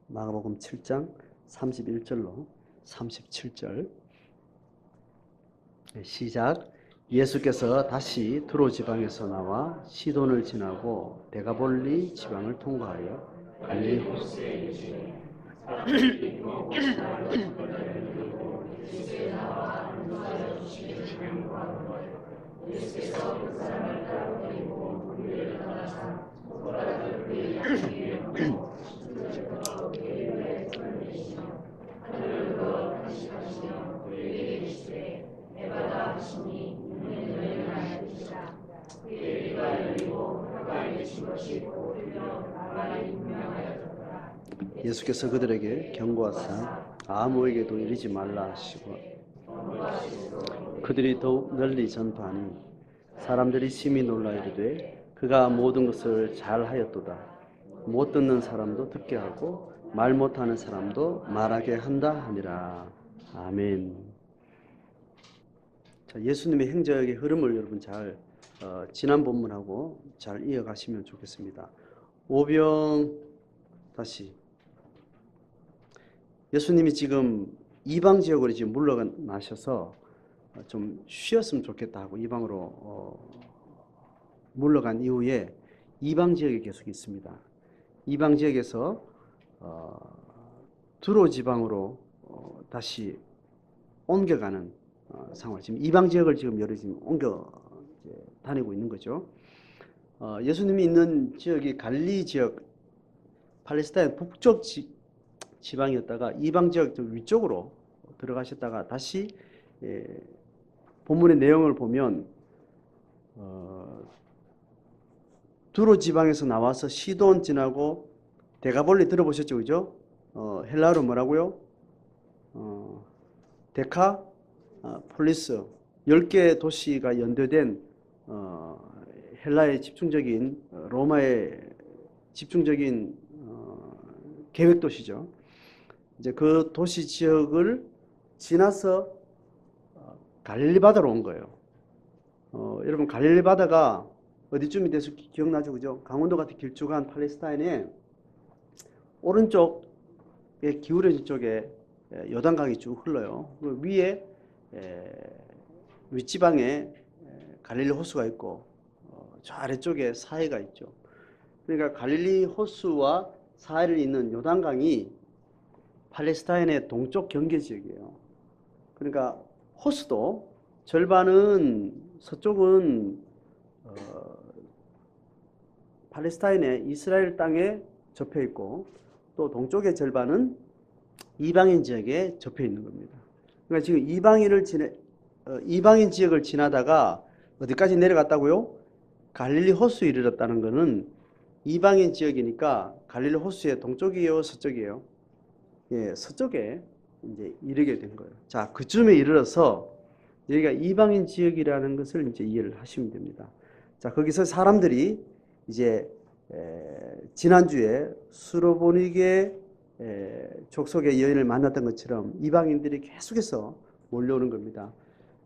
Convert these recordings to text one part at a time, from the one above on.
마가복음 7장 31절로 37절. 시작. 예수께서 다시 두로 지방에서 나와 시돈을 지나고 데가볼리 지방을 통과하여 갈릴리 호수에 이르시되 예수께서 그들에게 경고하사 아무에게도 이르지 말라 하시고 그들이 더욱 널리 전파하니 사람들이 심히 놀라 이르되 그가 모든 것을 잘하였도다. 못 듣는 사람도 듣게 하고 말 못하는 사람도 말하게 한다 하니라. 아멘. 자, 예수님의 행적의 흐름을 여러분 잘 지난 본문하고 잘 이어가시면 좋겠습니다. 오병 다시 예수님이 지금 이방 지역으로 지금 물러나셔서 좀 쉬었으면 좋겠다 하고 이방으로 물러간 이후에 이방 지역에 계속 있습니다. 이방 지역에서 두로 지방으로 다시 옮겨가는 상황. 지금 이방 지역을 지금 여러 지금 옮겨 다니고 있는 거죠. 예수님이 있는 지역이 갈릴리 지역, 팔레스타인 북쪽 지방이었다가 이방 지역 좀 위쪽으로 들어가셨다가 다시 본문의 내용을 보면 두로 지방에서 나와서 시돈 지나고 데가볼리 들어보셨죠, 그죠? 헬라어로 뭐라고요? 데카 폴리스 10개 도시가 연대된 헬라의 집중적인 로마의 집중적인 계획 도시죠. 이제 그 도시 지역을 지나서 갈릴리 바다로 온 거예요. 여러분 갈릴리 바다가 어디쯤이 돼서 기억나죠, 그죠? 강원도 같은 길쭉한 팔레스타인의 오른쪽에 기울어진 쪽에 요단강이 쭉 흘러요. 그 위에 윗지방에 갈릴리 호수가 있고 저 아래쪽에 사해가 있죠. 그러니까 갈릴리 호수와 사해를 잇는 요단강이 팔레스타인의 동쪽 경계 지역이에요. 그러니까 호수도 절반은 서쪽은 팔레스타인의 이스라엘 땅에 접해 있고 또 동쪽의 절반은 이방인 지역에 접해 있는 겁니다. 그러니까 지금 이방인 지역을 지나다가 어디까지 내려갔다고요? 갈릴리 호수에 이르렀다는 것은 이방인 지역이니까 갈릴리 호수의 동쪽이에요, 서쪽이에요? 예, 서쪽에 이제 이르게 된 거예요. 자, 그쯤에 이르러서 여기가 이방인 지역이라는 것을 이제 이해를 하시면 됩니다. 자, 거기서 사람들이 이제 지난주에 수로보니게 족속의 여인을 만났던 것처럼 이방인들이 계속해서 몰려오는 겁니다.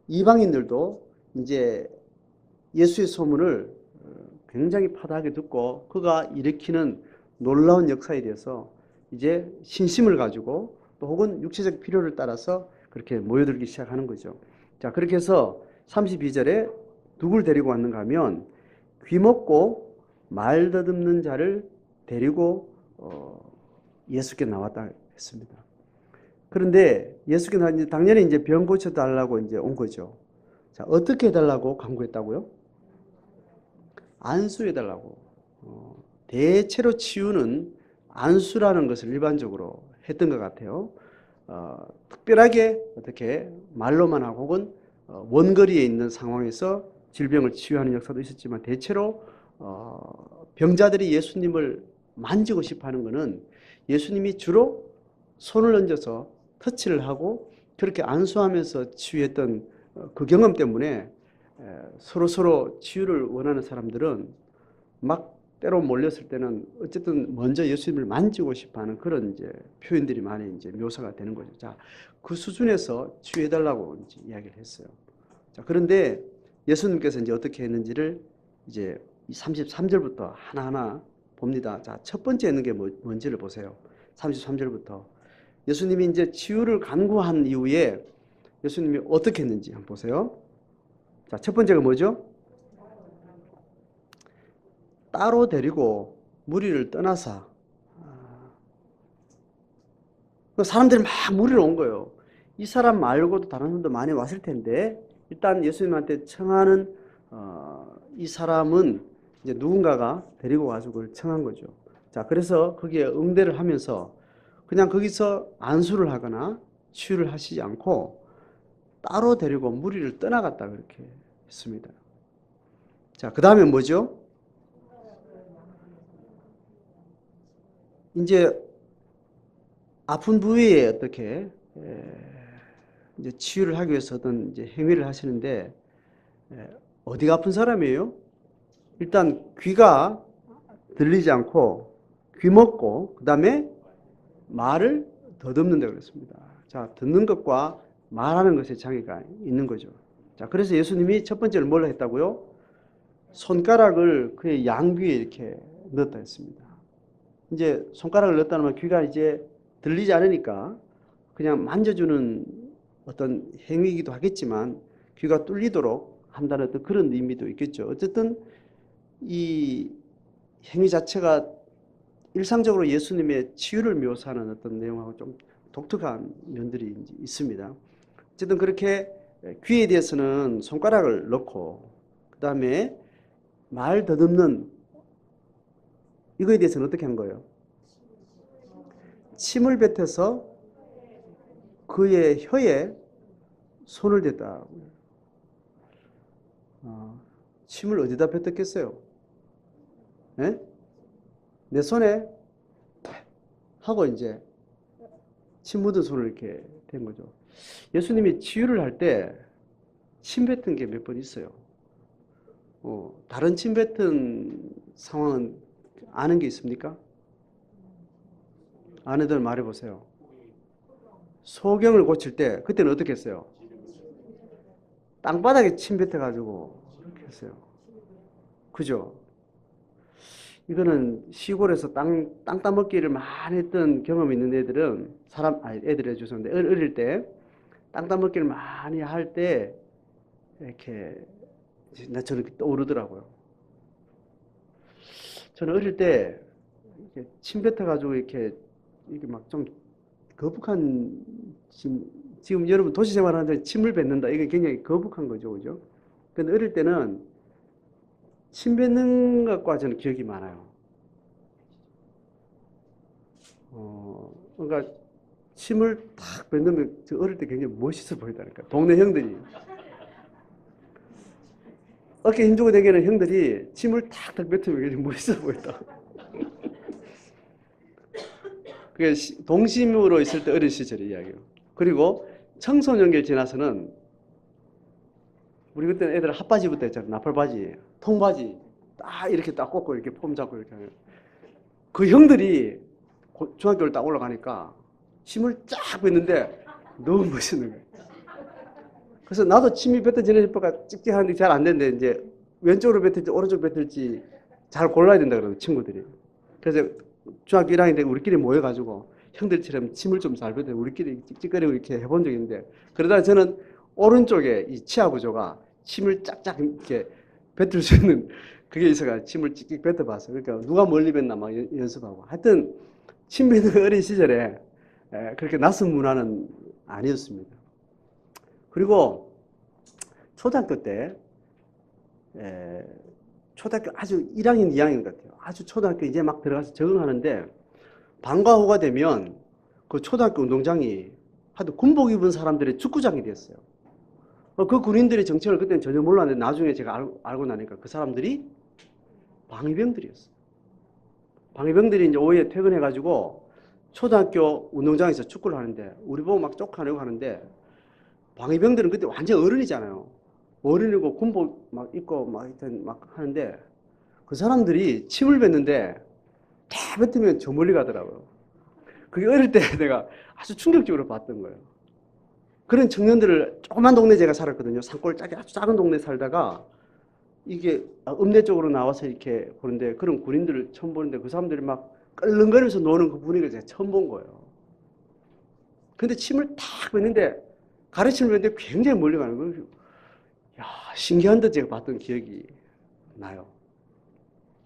이방인들도 이제 예수의 소문을 굉장히 파다하게 듣고 그가 일으키는 놀라운 역사에 대해서 이제 신심을 가지고 또 혹은 육체적 필요를 따라서 그렇게 모여들기 시작하는 거죠. 자, 그렇게 해서 32절에 누굴 데리고 왔는가 하면 귀먹고 말 더듬는 자를 데리고 예수께 나왔다 했습니다. 그런데 예수께 당연히 이제 병 고쳐달라고 이제 온 거죠. 자, 어떻게 해달라고 강구했다고요? 안수해달라고. 대체로 치유는 안수라는 것을 일반적으로 했던 것 같아요. 특별하게 어떻게 말로만 하고 혹은 원거리에 있는 상황에서 질병을 치유하는 역사도 있었지만 대체로 병자들이 예수님을 만지고 싶어 하는 것은 예수님이 주로 손을 얹어서 터치를 하고 그렇게 안수하면서 치유했던 그 경험 때문에 서로 치유를 원하는 사람들은 막 때로 몰렸을 때는 어쨌든 먼저 예수님을 만지고 싶어하는 그런 이제 표현들이 많이 이제 묘사가 되는 거죠. 자, 그 수준에서 치유해달라고 이제 이야기를 했어요. 자, 그런데 예수님께서 이제 어떻게 했는지를 이제 33절부터 하나하나 봅니다. 자, 첫 번째 있는 게 뭔지를 보세요. 33절부터. 예수님이 이제 치유를 간구한 이후에 예수님이 어떻게 했는지 한번 보세요. 자, 첫 번째가 뭐죠? 따로 데리고 무리를 떠나서. 사람들이 막 무리로 온 거예요. 이 사람 말고도 다른 사람도 많이 왔을 텐데 일단 예수님한테 청하는 이 사람은 이제 누군가가 데리고 와서 그걸 청한 거죠. 자, 그래서 거기에 응대를 하면서 그냥 거기서 안수를 하거나 치유를 하시지 않고 따로 데리고 무리를 떠나갔다 그렇게 했습니다. 자, 그 다음에 뭐죠? 이제 아픈 부위에 어떻게 이제 치유를 하기 위해서 어떤 이제 행위를 하시는데 어디가 아픈 사람이에요? 일단 귀가 들리지 않고 귀 먹고 그 다음에 말을 더듬는다 그랬습니다. 자, 듣는 것과 말하는 것에 장애가 있는 거죠. 자, 그래서 예수님이 첫 번째로 뭘 했다고요? 손가락을 그의 양귀에 이렇게 넣었다 했습니다. 이제 손가락을 넣었다는 건 귀가 이제 들리지 않으니까 그냥 만져주는 어떤 행위이기도 하겠지만 귀가 뚫리도록 한다는 어떤 그런 의미도 있겠죠. 어쨌든 이 행위 자체가 일상적으로 예수님의 치유를 묘사하는 어떤 내용하고 좀 독특한 면들이 있습니다. 어쨌든 그렇게 귀에 대해서는 손가락을 넣고 그 다음에 말 더듬는 이거에 대해서는 어떻게 한 거예요? 침을 뱉어서 그의 혀에 손을 댔다. 침을 어디다 뱉었겠어요? 네? 내 손에 하고 이제 침 묻은 손을 이렇게 댄 거죠. 예수님이 치유를 할 때 침 뱉은 게 몇 번 있어요. 다른 침 뱉은 상황은 아는 게 있습니까? 아내들 말해보세요. 소경을 고칠 때 그때는 어떻게 했어요? 땅바닥에 침 뱉어가지고 그렇게 했어요. 그죠? 이거는 시골에서 땅 따먹기를 많이 했던 경험이 있는 애들은 애들에 죄송한데 어릴 때 땅 따먹기를 많이 할 때 이렇게 저는 떠오르더라고요. 저는 어릴 때 이렇게 침 뱉어가지고 이렇게 막 좀 거북한 지금 여러분 도시 생활하는데 침을 뱉는다 이게 굉장히 거북한 거죠, 그죠? 근데 어릴 때는 침 뱉는 것과 저는 기억이 많아요. 그러니까 침을 탁 뱉으면 저 어릴 때 굉장히 멋있어 보이다니까. 동네 형들이 어깨 힘주고 다니는 형들이 침을 탁탁 뱉으면 굉장히 멋있어 보인다. 그게 동심으로 있을 때 어린 시절의 이야기예요. 그리고 청소년기를 지나서는 우리 그때는 애들 핫바지부터 했잖아요. 나팔바지, 통바지 딱 이렇게 딱 꽂고 이렇게 폼 잡고 이렇게 하면 그 형들이 중학교를 딱 올라가니까 침을 쫙 뱉는데 너무 멋있는 거예요. 그래서 나도 침이 뱉어지는 싶어가 찍찍하는데 잘 안 되는데 이제 왼쪽으로 뱉을지 오른쪽으로 뱉을지 잘 골라야 된다 그러는 친구들이. 그래서 중학교 1학년 때 우리끼리 모여가지고 형들처럼 침을 좀 잘 뱉어 우리끼리 찍찍거리고 이렇게 해본 적이 있는데 그러다 저는 오른쪽에 이 치아 구조가 침을 짝짝 이렇게 뱉을 수 있는 그게 있어가 침을 찍찍 뱉어봤어. 그러니까 누가 멀리 뱉나 막 연습하고. 하여튼 침 뱉는 어린 시절에 그렇게 낯선 문화는 아니었습니다. 그리고 초등학교 때 초등학교 아주 1학년, 2학년 같아요. 아주 초등학교 이제 막 들어가서 적응하는데 방과 후가 되면 그 초등학교 운동장이 하여튼 군복 입은 사람들의 축구장이 됐어요. 그 군인들의 정체를 그때는 전혀 몰랐는데 나중에 제가 알고 나니까 그 사람들이 방위병들이었어요. 방위병들이 이제 오후에 퇴근해가지고 초등학교 운동장에서 축구를 하는데 우리 보고 막 쫓아내고 하는데 방위병들은 그때 완전 어른이잖아요. 어른이고 군복 막 입고 막 하여튼 막 하는데 그 사람들이 침을 뱉는데 다 뱉으면 저 멀리 가더라고요. 그게 어릴 때 내가 아주 충격적으로 봤던 거예요. 그런 청년들을 조그만 동네 제가 살았거든요. 산골 짜게 아주 작은 동네 살다가 이게 읍내 쪽으로 나와서 이렇게 보는데 그런 군인들을 처음 보는데 그 사람들이 막 끌렁거리면서 노는 그 분위기를 제가 처음 본 거예요. 근데 침을 탁 뱉는데 가르침을 뱉는데 굉장히 멀리 가는 거예요. 야, 신기한 듯 제가 봤던 기억이 나요.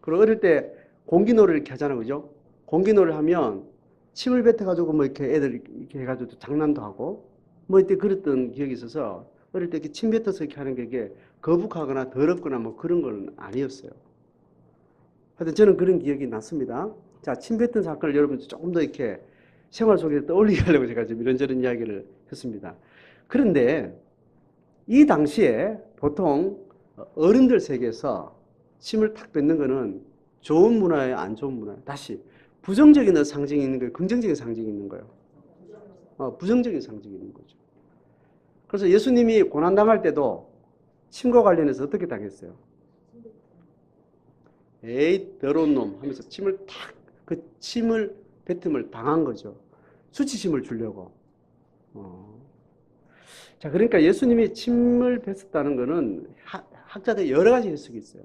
그리고 어릴 때 공기놀이를 이렇게 하잖아요. 그죠? 공기놀이를 하면 침을 뱉어가지고 뭐 이렇게 애들 이렇게 해가지고 장난도 하고 뭐 이때 그랬던 기억이 있어서 어릴 때 이렇게 침 뱉어서 이렇게 하는 게 이게 거북하거나 더럽거나 뭐 그런 건 아니었어요. 하여튼 저는 그런 기억이 났습니다. 자, 침 뱉은 사건을 여러분 조금 더 이렇게 생활 속에 떠올리게 하려고 제가 지금 이런저런 이야기를 했습니다. 그런데 이 당시에 보통 어른들 세계에서 침을 탁 뱉는 거는 좋은 문화예요, 안 좋은 문화예요? 다시 부정적인 상징이 있는 거예요, 긍정적인 상징이 있는 거예요? 부정적인 상징이 있는 거죠. 그래서 예수님이 고난당할 때도 침과 관련해서 어떻게 당했어요? 에이 더러운 놈 하면서 침을 탁 그 침을 뱉음을 당한 거죠. 수치심을 주려고. 자, 그러니까 예수님이 침을 뱉었다는 것은 학자들 여러 가지 해석이 있어요.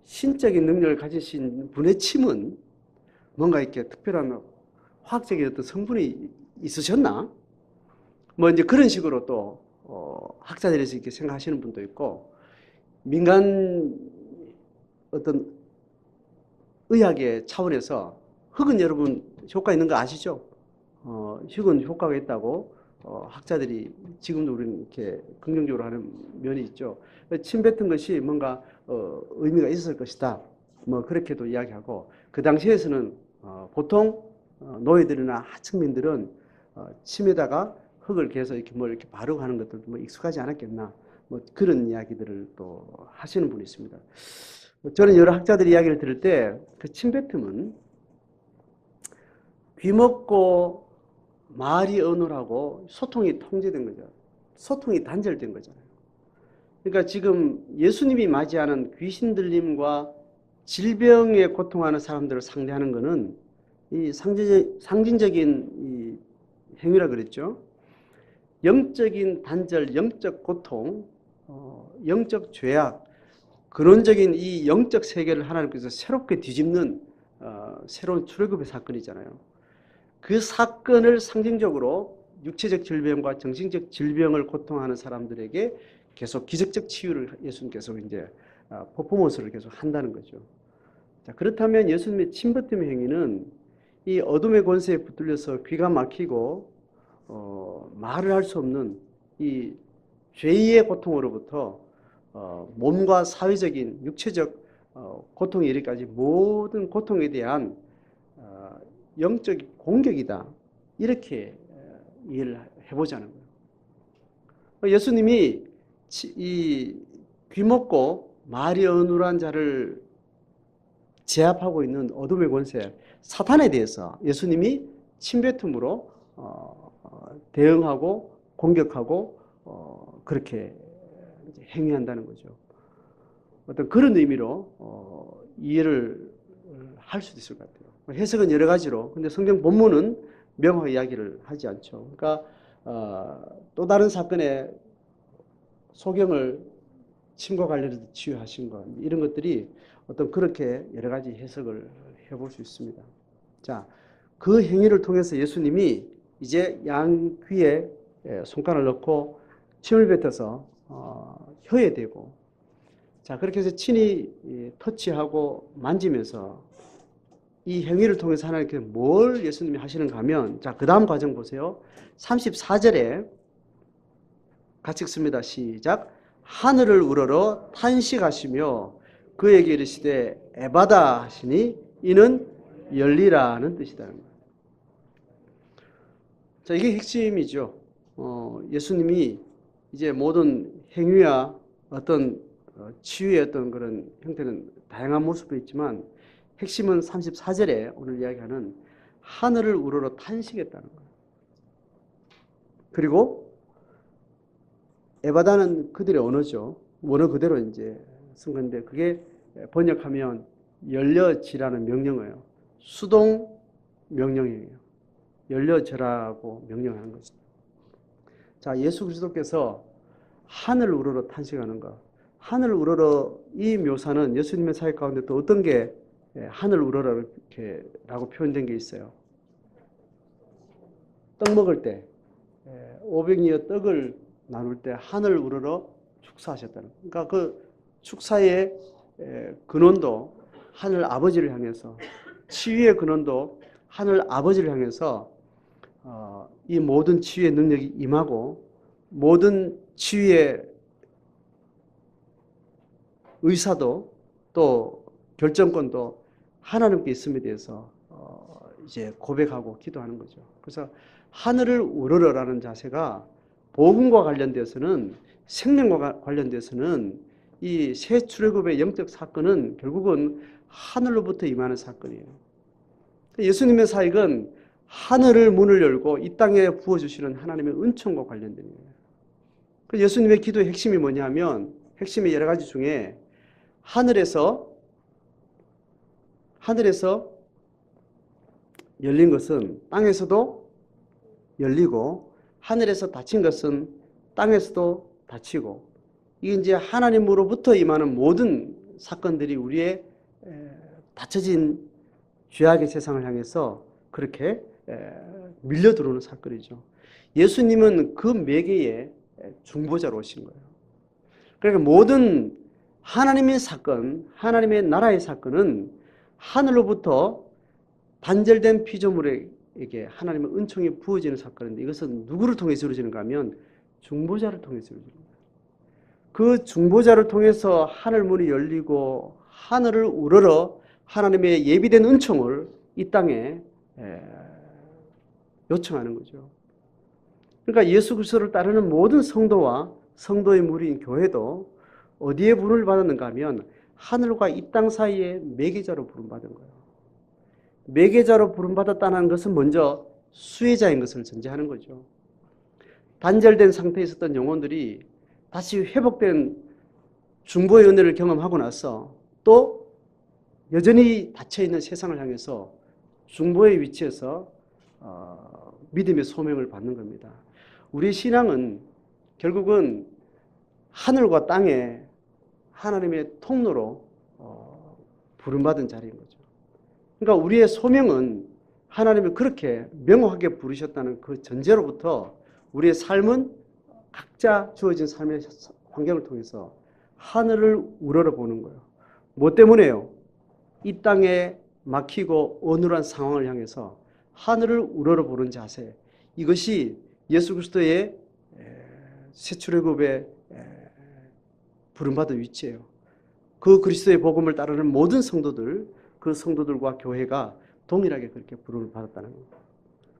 신적인 능력을 가지신 분의 침은 뭔가 이렇게 특별한 화학적인 어떤 성분이 있으셨나? 뭐 이제 그런 식으로 또 학자들에서 이렇게 생각하시는 분도 있고, 민간 어떤 의학의 차원에서 흙은 여러분 효과 있는 거 아시죠? 흙은 효과가 있다고 학자들이 지금도 우리는 이렇게 긍정적으로 하는 면이 있죠. 침 뱉은 것이 뭔가 의미가 있었을 것이다. 뭐 그렇게도 이야기하고 그 당시에서는 보통 노예들이나 하층민들은 침에다가 흙을 개서 이렇게 뭘 이렇게 바르고 하는 것들도 뭐 익숙하지 않았겠나. 뭐 그런 이야기들을 또 하시는 분이 있습니다. 저는 여러 학자들 이야기를 들을 때 그 침뱉음은 귀먹고 말이 어눌하고 소통이 통제된 거죠. 소통이 단절된 거잖아요. 그러니까 지금 예수님이 맞이하는 귀신 들림과 질병에 고통하는 사람들을 상대하는 것은 이 상징적인 이 행위라 그랬죠. 영적인 단절, 영적 고통, 영적 죄악, 근원적인 이 영적 세계를 하나님께서 새롭게 뒤집는 새로운 출애굽의 사건이잖아요. 그 사건을 상징적으로 육체적 질병과 정신적 질병을 고통하는 사람들에게 계속 기적적 치유를 예수님께서 이제 퍼포먼스를 계속 한다는 거죠. 자, 그렇다면 예수님의 침뱉음 행위는 이 어둠의 권세에 붙들려서 귀가 막히고 말을 할 수 없는 이 죄의 고통으로부터 몸과 사회적인 육체적 고통에 이르기까지 모든 고통에 대한 영적 공격이다. 이렇게 이해를 해보자는 거예요. 예수님이 이 귀먹고 말이 어눌한 자를 제압하고 있는 어둠의 권세, 사탄에 대해서 예수님이 침뱉음으로 대응하고 공격하고 그렇게 행위한다는 거죠. 어떤 그런 의미로 이해를 할 수도 있을 것 같아요. 해석은 여러 가지로. 근데 성경 본문은 명확하게 이야기를 하지 않죠. 그러니까 또 다른 사건의 소경을 침과 관련해서 치유하신 것 이런 것들이 어떤 그렇게 여러 가지 해석을 해볼 수 있습니다. 자, 그 행위를 통해서 예수님이 이제 양 귀에 손가락을 넣고 침을 뱉어서 혀에 대고 자 그렇게 해서 친히 터치하고 만지면서 이 행위를 통해서 하나님께서 뭘 예수님이 하시는가 하면 자, 그 다음 과정 보세요. 34절에 같이 읽습니다. 시작. 하늘을 우러러 탄식하시며 그에게 이르시되 에바다 하시니 이는 열리라는 뜻이라는 거예요. 자, 이게 핵심이죠. 예수님이 이제 모든 행위와 어떤 치유의 어떤 그런 형태는 다양한 모습도 있지만 핵심은 34절에 오늘 이야기하는 하늘을 우러러 탄식했다는 거예요. 그리고 에바다는 그들의 언어죠. 원어 그대로 이제 쓴 건데 그게 번역하면 열려지라는 명령어예요. 수동 명령이에요. 열려져라고 명령하는 거죠. 자, 예수 그리스도께서 하늘을 우러러 탄식하는 것. 하늘을 우러러 이 묘사는 예수님의 사역 가운데 또 어떤 게 하늘 우러러 이렇게라고 표현된 게 있어요. 떡 먹을 때 500리어 떡을 나눌 때 하늘 우러러 축사하셨다는. 그러니까 그 축사의 근원도 하늘 아버지를 향해서, 치유의 근원도 하늘 아버지를 향해서 이 모든 치유의 능력이 임하고 모든 치유의 의사도 또 결정권도 하나님께 있음에 대해서 이제 고백하고 기도하는 거죠. 그래서 하늘을 우러러라는 자세가 복음과 관련돼서는, 생명과 관련돼서는 이 새 출애굽의 영적 사건은 결국은 하늘로부터 임하는 사건이에요. 예수님의 사역은 하늘을 문을 열고 이 땅에 부어주시는 하나님의 은총과 관련된 거예요. 예수님의 기도의 핵심이 뭐냐면, 핵심의 여러 가지 중에 하늘에서 열린 것은 땅에서도 열리고, 하늘에서 닫힌 것은 땅에서도 닫히고, 이게 이제 하나님으로부터 임하는 모든 사건들이 우리의 닫혀진 죄악의 세상을 향해서 그렇게 밀려 들어오는 사건이죠. 예수님은 그 매개의 중보자로 오신 거예요. 그러니까 모든 하나님의 사건, 하나님의 나라의 사건은 하늘로부터 단절된 피조물에게 하나님의 은총이 부어지는 사건인데, 이것은 누구를 통해서 이루어지는가 하면 중보자를 통해서 이루어지는 거예요. 그 중보자를 통해서 하늘 문이 열리고 하늘을 우러러 하나님의 예비된 은총을 이 땅에 요청하는 거죠. 그러니까 예수 그리스도를 따르는 모든 성도와 성도의 무리인 교회도 어디에 부름을 받았는가 하면 하늘과 이 땅 사이에 매개자로 부름받은 거예요. 매개자로 부름받았다는 것은 먼저 수혜자인 것을 전제하는 거죠. 단절된 상태에 있었던 영혼들이 다시 회복된 중보의 은혜를 경험하고 나서 또 여전히 닫혀있는 세상을 향해서 중보의 위치에서 믿음의 소명을 받는 겁니다. 우리 신앙은 결국은 하늘과 땅에 하나님의 통로로 부름받은 자리인 거죠. 그러니까 우리의 소명은 하나님이 그렇게 명확하게 부르셨다는 그 전제로부터 우리의 삶은 각자 주어진 삶의 환경을 통해서 하늘을 우러러 보는 거예요. 뭐 때문에요? 이 땅에 막히고 어눌한 상황을 향해서 하늘을 우러러 보는 자세, 이것이 예수 그리스도의 새 출애굽의 부름받은 위치예요. 그 그리스도의 복음을 따르는 모든 성도들, 그 성도들과 교회가 동일하게 그렇게 부름을 받았다는 겁니다.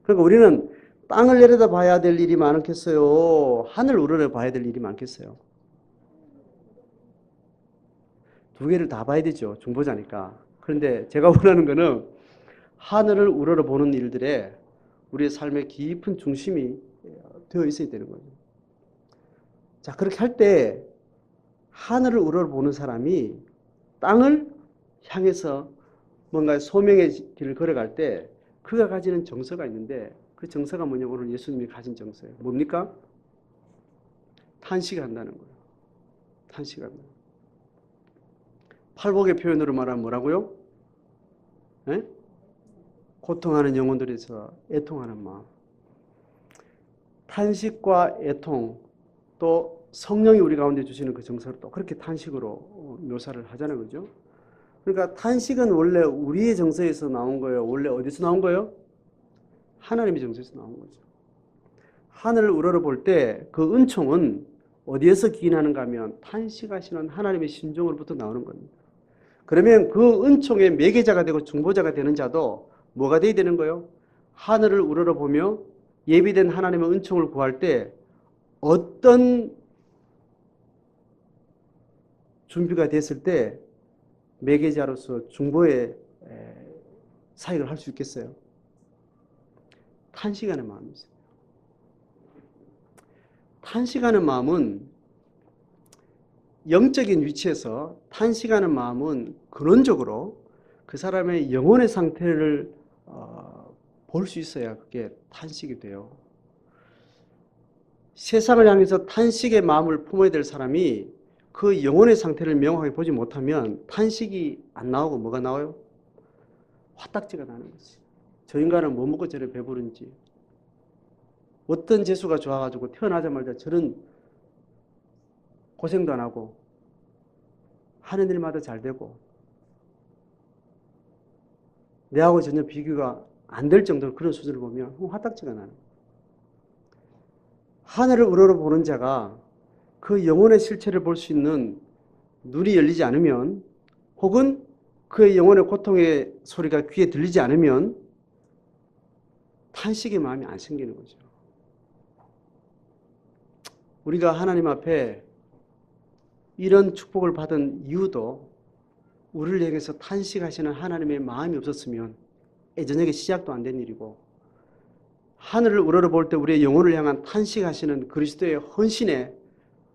그러니까 우리는 땅을 내려다 봐야 될 일이 많겠어요? 하늘 우러러 봐야 될 일이 많겠어요? 두 개를 다 봐야 되죠. 중보자니까. 그런데 제가 원하는 거는 하늘을 우러러 보는 일들에 우리의 삶의 깊은 중심이 되어 있어야 되는 거죠. 자, 그렇게 할 때 하늘을 우러러 보는 사람이 땅을 향해서 뭔가 소명의 길을 걸어갈 때 그가 가지는 정서가 있는데, 그 정서가 뭐냐면 오늘 예수님이 가진 정서예요. 뭡니까? 탄식을 한다는 거예요. 탄식을 한다. 팔복의 표현으로 말하면 뭐라고요? 네? 고통하는 영혼들에서 애통하는 마음. 탄식과 애통, 또 성령이 우리 가운데 주시는 그 정서를 또 그렇게 탄식으로 묘사를 하잖아요. 그죠? 그러니까 탄식은 원래 우리의 정서에서 나온 거예요. 원래 어디서 나온 거예요? 하나님의 정서에서 나온 거죠. 하늘을 우러러 볼 때 그 은총은 어디에서 기인하는가 하면 탄식하시는 하나님의 심정으로부터 나오는 겁니다. 그러면 그 은총의 매개자가 되고 중보자가 되는 자도 뭐가 되어야 되는 거예요? 하늘을 우러러 보며 예비된 하나님의 은총을 구할 때 어떤 준비가 됐을 때 매개자로서 중보의 사역을 할 수 있겠어요? 탄식하는 마음이 있어요. 탄식하는 마음은 영적인 위치에서, 탄식하는 마음은 근원적으로 그 사람의 영혼의 상태를 볼 수 있어야 그게 탄식이 돼요. 세상을 향해서 탄식의 마음을 품어야 될 사람이 그 영혼의 상태를 명확하게 보지 못하면 탄식이 안 나오고 뭐가 나와요? 화딱지가 나는 거지. 저 인간은 뭐 먹고 저래 배부른지, 어떤 재수가 좋아가지고 태어나자마자 저런 고생도 안 하고 하는 일마다 잘 되고 내하고 전혀 비교가 안 될 정도로 그런 수준을 보면 화딱지가 나는 거예요. 하늘을 우러러보는 자가 그 영혼의 실체를 볼 수 있는 눈이 열리지 않으면, 혹은 그의 영혼의 고통의 소리가 귀에 들리지 않으면 탄식의 마음이 안 생기는 거죠. 우리가 하나님 앞에 이런 축복을 받은 이유도 우리를 향해서 탄식하시는 하나님의 마음이 없었으면 예전에 시작도 안 된 일이고, 하늘을 우러러볼 때 우리의 영혼을 향한 탄식하시는 그리스도의 헌신의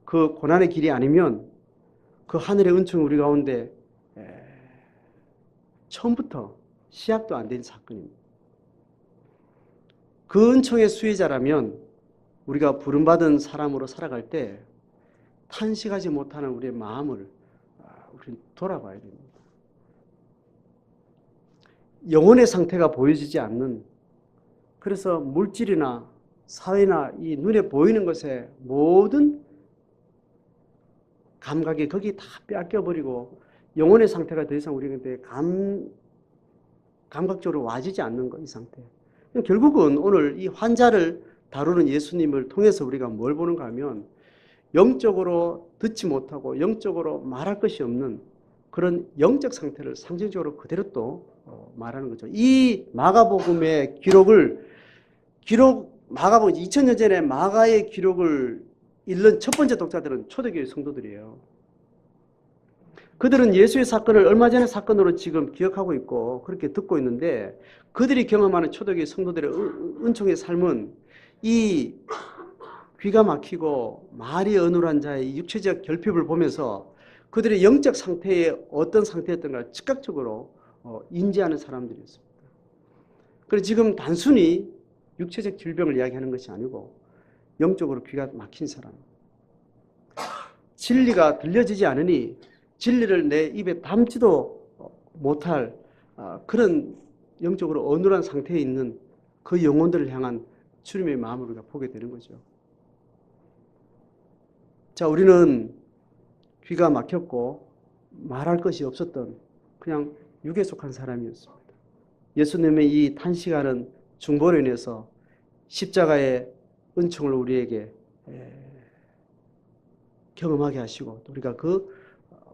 그 고난의 길이 아니면 그 하늘의 은총이 우리 가운데 처음부터 시작도 안 된 사건입니다. 그 은총의 수혜자라면 우리가 부름받은 사람으로 살아갈 때 탄식하지 못하는 우리의 마음을 우리는 돌아봐야 됩니다. 영혼의 상태가 보여지지 않는, 그래서 물질이나 사회나 이 눈에 보이는 것에 모든 감각이 거기 다 빼앗겨버리고 영혼의 상태가 더 이상 우리한테 감각적으로 와지지 않는 것, 이 상태. 결국은 오늘 이 환자를 다루는 예수님을 통해서 우리가 뭘 보는가 하면 영적으로 듣지 못하고 영적으로 말할 것이 없는 그런 영적 상태를 상징적으로 그대로 또 말하는 거죠. 이 마가복음의 마가복음 2000년 전에 마가의 기록을 읽는 첫 번째 독자들은 초대교회 성도들이에요. 그들은 예수의 사건을 얼마 전의 사건으로 지금 기억하고 있고 그렇게 듣고 있는데, 그들이 경험하는 초대교회 성도들의 은총의 삶은 이 귀가 막히고 말이 어눌한 자의 육체적 결핍을 보면서 그들의 영적 상태에 어떤 상태였던가 즉각적으로 인지하는 사람들이었습니다. 그래서 지금 단순히 육체적 질병을 이야기하는 것이 아니고 영적으로 귀가 막힌 사람, 진리가 들려지지 않으니 진리를 내 입에 담지도 못할 그런 영적으로 어눌한 상태에 있는 그 영혼들을 향한 주님의 마음을 우리가 보게 되는 거죠. 자, 우리는 귀가 막혔고 말할 것이 없었던 그냥 육에 속한 사람이었습니다. 예수님의 이 탄식하는 중보로 인해서 십자가의 은총을 우리에게 경험하게 하시고, 우리가 그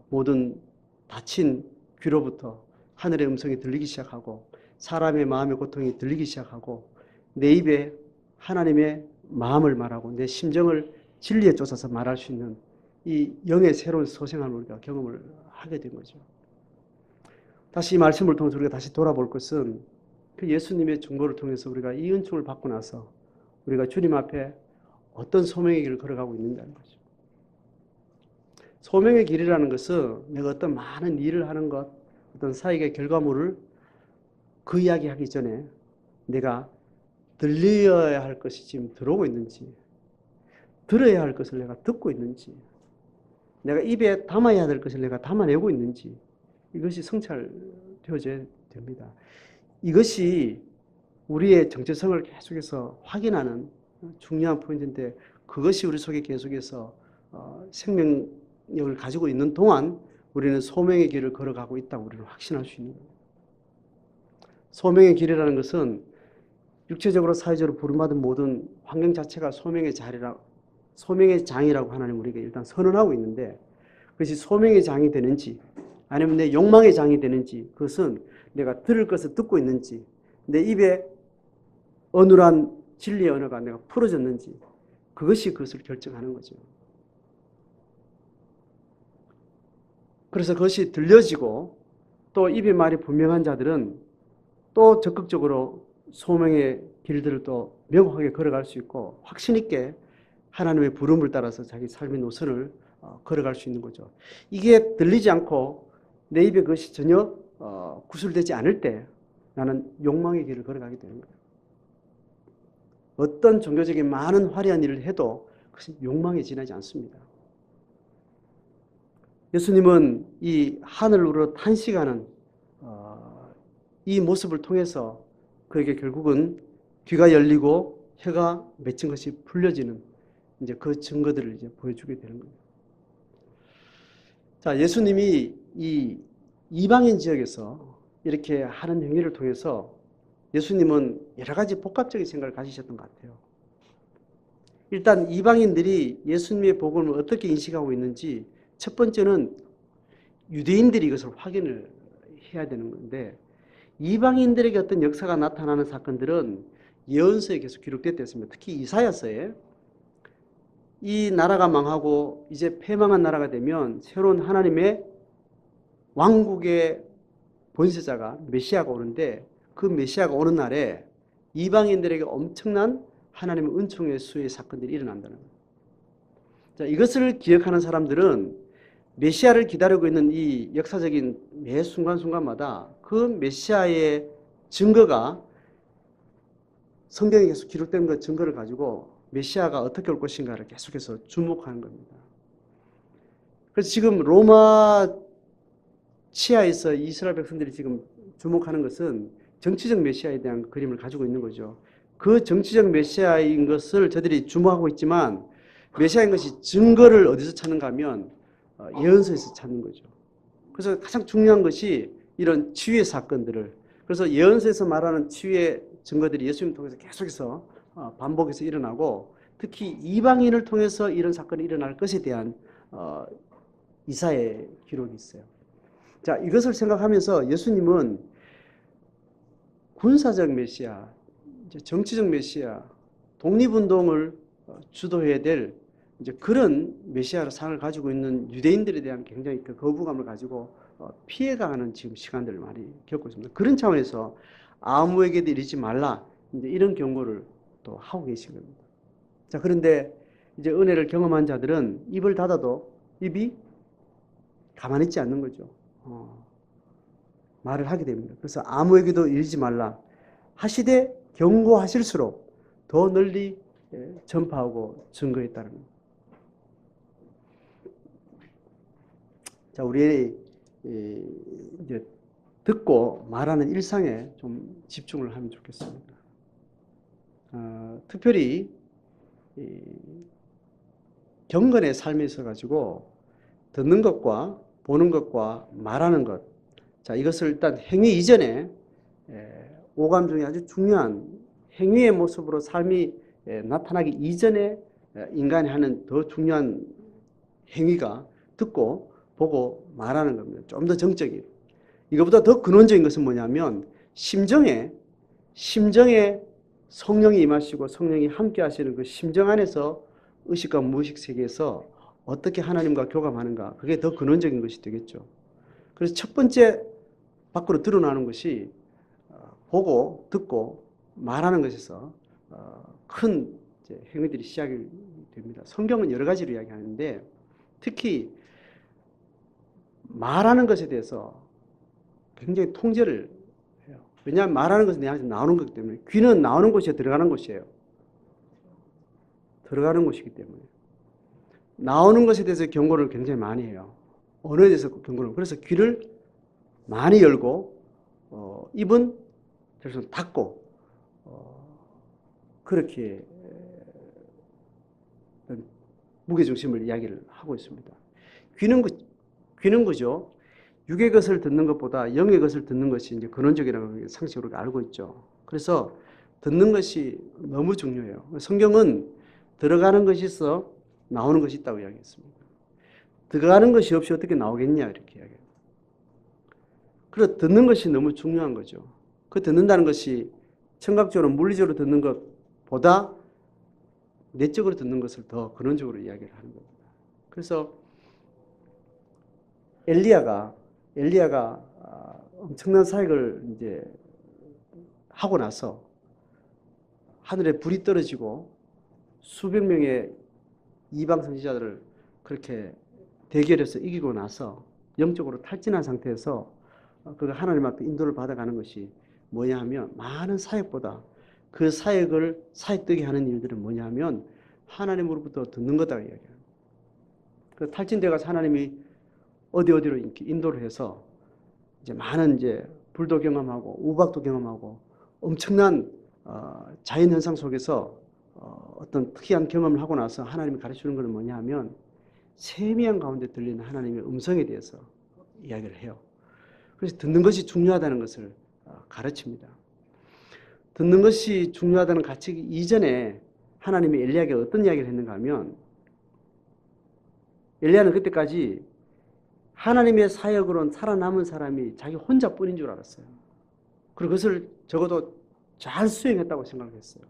모든 다친 귀로부터 하늘의 음성이 들리기 시작하고 사람의 마음의 고통이 들리기 시작하고 내 입에 하나님의 마음을 말하고 내 심정을 진리에 쫓아서 말할 수 있는 이 영의 새로운 소생함을 우리가 경험을 하게 된 거죠. 다시 이 말씀을 통해서 우리가 다시 돌아볼 것은 그 예수님의 중보를 통해서 우리가 이 은총을 받고 나서 우리가 주님 앞에 어떤 소명의 길을 걸어가고 있는다는 거죠. 소명의 길이라는 것은 내가 어떤 많은 일을 하는 것, 어떤 사역의 결과물을 그 이야기하기 전에 내가 들려야 할 것이 지금 들어오고 있는지, 들어야 할 것을 내가 듣고 있는지, 내가 입에 담아야 될 것을 내가 담아내고 있는지, 이것이 성찰되어져야 됩니다. 이것이 우리의 정체성을 계속해서 확인하는 중요한 포인트인데, 그것이 우리 속에 계속해서 생명력을 가지고 있는 동안 우리는 소명의 길을 걸어가고 있다고 우리는 확신할 수 있는 거예요. 소명의 길이라는 것은 육체적으로 사회적으로 부름받은 모든 환경 자체가 소명의 장이라고 하나님 우리에게 일단 선언하고 있는데, 그것이 소명의 장이 되는지 아니면 내 욕망의 장이 되는지, 그것은 내가 들을 것을 듣고 있는지, 내 입에 어눌한 진리의 언어가 내가 풀어졌는지, 그것이 그것을 결정하는 거죠. 그래서 그것이 들려지고 또 입의 말이 분명한 자들은 또 적극적으로 소명의 길들을 또 명확하게 걸어갈 수 있고 확신 있게 하나님의 부름을 따라서 자기 삶의 노선을 걸어갈 수 있는 거죠. 이게 들리지 않고 내 입에 그것이 전혀 구술되지 않을 때 나는 욕망의 길을 걸어가게 되는 거예요. 어떤 종교적인 많은 화려한 일을 해도 그것이 욕망에 지나지 않습니다. 예수님은 이 하늘으로 탄식하는 이 모습을 통해서 그에게 결국은 귀가 열리고 혀가 맺힌 것이 풀려지는 이제 그 증거들을 이제 보여주게 되는 거예요. 자, 예수님이 이 이방인 지역에서 이렇게 하는 행위를 통해서 예수님은 여러 가지 복합적인 생각을 가지셨던 것 같아요. 일단 이방인들이 예수님의 복음을 어떻게 인식하고 있는지 첫 번째는 유대인들이 이것을 확인을 해야 되는 건데 이방인들에게 어떤 역사가 나타나는 사건들은 예언서에 계속 기록되어 있습니다. 특히 이사야서에 이 나라가 망하고 이제 패망한 나라가 되면 새로운 하나님의 왕국의 본세자가 메시아가 오는데 그 메시아가 오는 날에 이방인들에게 엄청난 하나님의 은총의 수의 사건들이 일어난다는 거예요. 자, 이것을 기억하는 사람들은 메시아를 기다리고 있는 이 역사적인 매 순간순간마다 그 메시아의 증거가 성경에 계속 기록된 그 증거를 가지고 메시아가 어떻게 올 것인가를 계속해서 주목하는 겁니다. 그래서 지금 로마 치하에서 이스라엘 백성들이 지금 주목하는 것은 정치적 메시아에 대한 그림을 가지고 있는 거죠. 그 정치적 메시아인 것을 저들이 주목하고 있지만 메시아인 것이 증거를 어디서 찾는가 하면 예언서에서 찾는 거죠. 그래서 가장 중요한 것이 이런 치유의 사건들을, 그래서 예언서에서 말하는 치유의 증거들이 예수님 통해서 계속해서 반복해서 일어나고 특히 이방인을 통해서 이런 사건이 일어날 것에 대한 이사의 기록이 있어요. 자, 이것을 생각하면서 예수님은 군사적 메시아, 정치적 메시아, 독립운동을 주도해야 될 이제 그런 메시아로 상을 가지고 있는 유대인들에 대한 굉장히 그 거부감을 가지고 피해가는 지금 시간들을 많이 겪고 있습니다. 그런 차원에서 아무에게도 이르지 말라 이제 이런 경고를 또 하고 계신 겁니다. 자, 그런데 이제 은혜를 경험한 자들은 입을 닫아도 입이 가만히 있지 않는 거죠. 말을 하게 됩니다. 그래서 아무에게도 이르지 말라 하시되 경고하실수록 더 널리 전파하고 증거했다는 겁니다. 자, 우리 이제 듣고 말하는 일상에 좀 집중을 하면 좋겠습니다. 특별히 경건의 삶에 있어 가지고 듣는 것과 보는 것과 말하는 것, 자, 이것을 일단 행위 이전에 오감 중에 아주 중요한 행위의 모습으로 삶이 나타나기 이전에 인간이 하는 더 중요한 행위가 듣고 보고 말하는 겁니다. 좀 더 정적이에요. 이것보다 더 근원적인 것은 뭐냐면 심정에 성령이 임하시고 성령이 함께 하시는 그 심정 안에서 의식과 무의식 세계에서 어떻게 하나님과 교감하는가, 그게 더 근원적인 것이 되겠죠. 그래서 첫 번째 밖으로 드러나는 것이 보고 듣고 말하는 것에서 큰 행위들이 시작이 됩니다. 성경은 여러 가지로 이야기하는데 특히 말하는 것에 대해서 굉장히 통제를 해요. 왜냐하면 말하는 것은 내 안에서 나오는 거기 때문에. 귀는 나오는 곳에 들어가는 곳이에요. 들어가는 곳이기 때문에. 나오는 것에 대해서 경고를 굉장히 많이 해요. 언어에 대해서 경고를. 그래서 귀를 많이 열고 입은 그래서 닫고 그렇게 무게중심을 이야기를 하고 있습니다. 귀는 그죠. 육의 것을 듣는 것보다 영의 것을 듣는 것이 이제 근원적이라고 상식으로 알고 있죠. 그래서 듣는 것이 너무 중요해요. 성경은 들어가는 것이 있어 나오는 것이 있다고 이야기했습니다. 들어가는 것이 없이 어떻게 나오겠냐 이렇게 이야기해요. 그래서 듣는 것이 너무 중요한 거죠. 그 듣는다는 것이 청각적으로 물리적으로 듣는 것보다 내적으로 듣는 것을 더 근원적으로 이야기를 하는 겁니다. 그래서 엘리야가 엄청난 사역을 이제 하고 나서 하늘에 불이 떨어지고 수백 명의 이방 선지자들을 그렇게 대결해서 이기고 나서 영적으로 탈진한 상태에서 그가 하나님 앞에 인도를 받아가는 것이 뭐냐 하면 많은 사역보다 그 사역되게 하는 일들은 뭐냐 하면 하나님으로부터 듣는 거다 이야기해요. 탈진되어 가서 하나님이 어디로 이렇게 인도를 해서 이제 많은 이제 불도 경험하고 우박도 경험하고 엄청난 자연현상 속에서 어떤 특이한 경험을 하고 나서 하나님이 가르치는 것은 뭐냐 하면 세미한 가운데 들리는 하나님의 음성에 대해서 이야기를 해요. 그래서 듣는 것이 중요하다는 것을 가르칩니다. 듣는 것이 중요하다는 가치 이전에 하나님이 엘리야에게 어떤 이야기를 했는가 하면 엘리야는 그때까지 하나님의 사역으로는 살아남은 사람이 자기 혼자뿐인 줄 알았어요. 그리고 그것을 적어도 잘 수행했다고 생각을 했어요.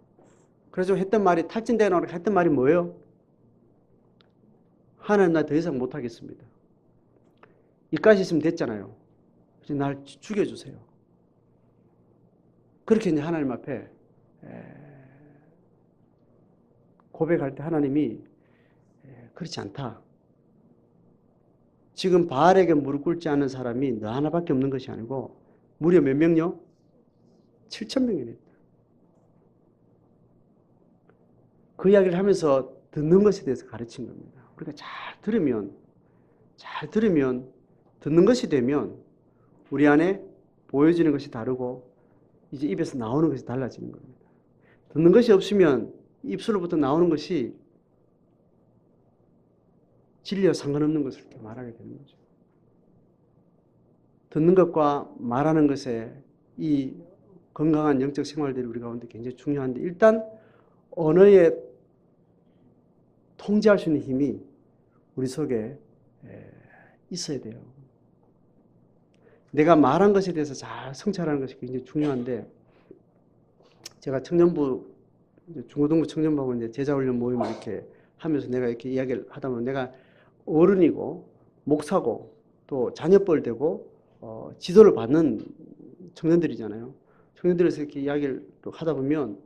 그래서 했던 말이 탈진되어 나오니까 했던 말이 뭐예요? 하나님 나 더 이상 못하겠습니다. 이까지 있으면 됐잖아요. 그래서 날 죽여주세요. 그렇게 이제 하나님 앞에 고백할 때 하나님이 그렇지 않다. 지금 바알에게 무릎 꿇지 않은 사람이 너 하나밖에 없는 것이 아니고 무려 몇 명요? 7,000명이네. 그 이야기를 하면서 듣는 것에 대해서 가르친 겁니다. 그러니까 잘 들으면 듣는 것이 되면 우리 안에 보여지는 것이 다르고 이제 입에서 나오는 것이 달라지는 겁니다. 듣는 것이 없으면 입술로부터 나오는 것이 진리와 상관없는 것을 이렇게 말하게 되는 거죠. 듣는 것과 말하는 것에 이 건강한 영적 생활들이 우리 가운데 굉장히 중요한데 일단 언어에 통제할 수 있는 힘이 우리 속에 있어야 돼요. 내가 말한 것에 대해서 잘 성찰하는 것이 굉장히 중요한데 제가 청년부 중고등부 청년부하고 이제 제자훈련 모임을 이렇게 하면서 내가 이렇게 이야기를 하다 보면 내가 어른이고 목사고 또 자녀뻘 되고 지도를 받는 청년들이잖아요. 청년들에서 이렇게 이야기를 또 하다 보면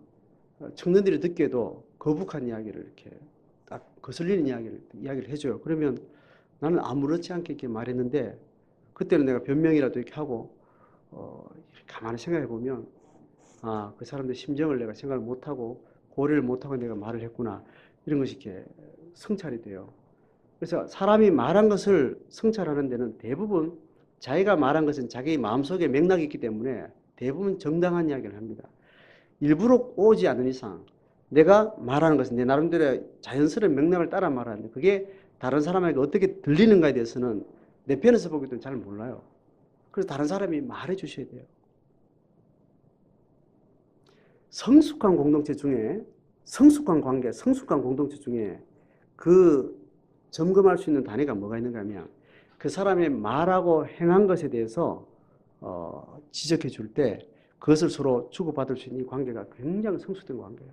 청년들이 듣기에도 거북한 이야기를 이렇게 딱 거슬리는 이야기를 해줘요. 그러면 나는 아무렇지 않게 이렇게 말했는데 그때는 내가 변명이라도 이렇게 하고 가만히 생각해 보면 아, 그 사람들 심정을 내가 생각을 못하고 고려를 못하고 내가 말을 했구나 이런 것이 이렇게 성찰이 돼요. 그래서 사람이 말한 것을 성찰하는 데는 대부분 자기가 말한 것은 자기 마음속에 맥락이 있기 때문에 대부분 정당한 이야기를 합니다. 일부러 오지 않는 이상 내가 말하는 것은 내 나름대로 자연스러운 맥락을 따라 말하는데 그게 다른 사람에게 어떻게 들리는가에 대해서는 내 편에서 보기도 잘 몰라요. 그래서 다른 사람이 말해 주셔야 돼요. 성숙한 공동체 중에 성숙한 관계, 성숙한 공동체 중에 그 점검할 수 있는 단위가 뭐가 있는가 하면 그 사람의 말하고 행한 것에 대해서 지적해 줄 때 그것을 서로 주고받을 수 있는 이 관계가 굉장히 성숙된 관계예요.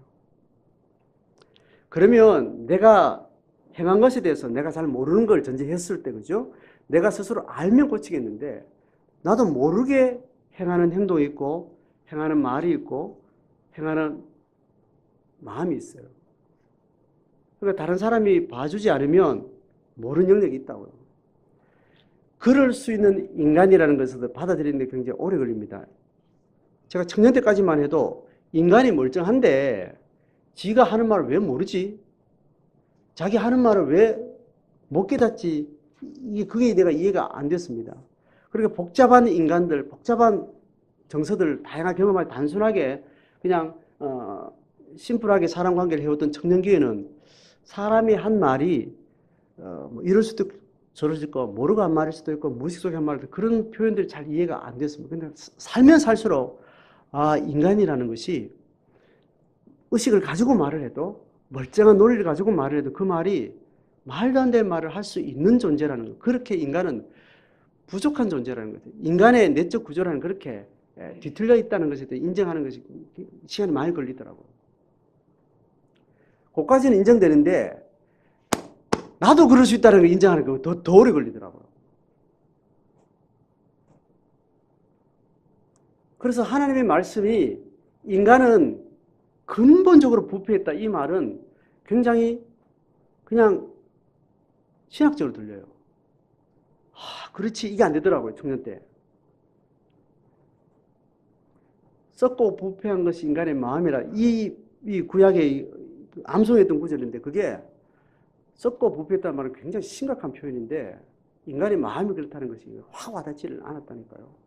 그러면 내가 행한 것에 대해서 내가 잘 모르는 걸 전제했을 때, 그죠? 내가 스스로 알면 고치겠는데, 나도 모르게 행하는 행동이 있고, 행하는 말이 있고, 행하는 마음이 있어요. 그러니까 다른 사람이 봐주지 않으면 모르는 영역이 있다고요. 그럴 수 있는 인간이라는 것을 받아들이는 데 굉장히 오래 걸립니다. 제가 청년 때까지만 해도 인간이 멀쩡한데 지가 하는 말을 왜 모르지? 자기 하는 말을 왜 못 깨닫지? 그게 내가 이해가 안 됐습니다. 그러니까 복잡한 인간들, 복잡한 정서들, 다양한 경험을 단순하게 그냥 심플하게 사람 관계를 해오던 청년기에는 사람이 한 말이 뭐 이럴 수도 있고 저럴 수도 있고 모르고 한 말일 수도 있고 무의식 속에 한 말일 수도 있고 그런 표현들이 잘 이해가 안 됐습니다. 근데 살면 살수록 인간이라는 것이 의식을 가지고 말을 해도 멀쩡한 논리를 가지고 말을 해도 그 말이 말도 안 되는 말을 할 수 있는 존재라는 거. 그렇게 인간은 부족한 존재라는 거죠. 인간의 내적 구조라는 그렇게 뒤틀려 있다는 것에 대해 인정하는 것이 시간이 많이 걸리더라고요. 그것까지는 인정되는데 나도 그럴 수 있다는 걸 인정하는 거 더 오래 걸리더라고요. 그래서 하나님의 말씀이 인간은 근본적으로 부패했다 이 말은 굉장히 그냥 신학적으로 들려요. 그렇지 이게 안 되더라고요. 청년 때. 썩고 부패한 것이 인간의 마음이라 이 구약의 암송했던 구절인데 그게 썩고 부패했다는 말은 굉장히 심각한 표현인데 인간의 마음이 그렇다는 것이 확 와닿지를 않았다니까요.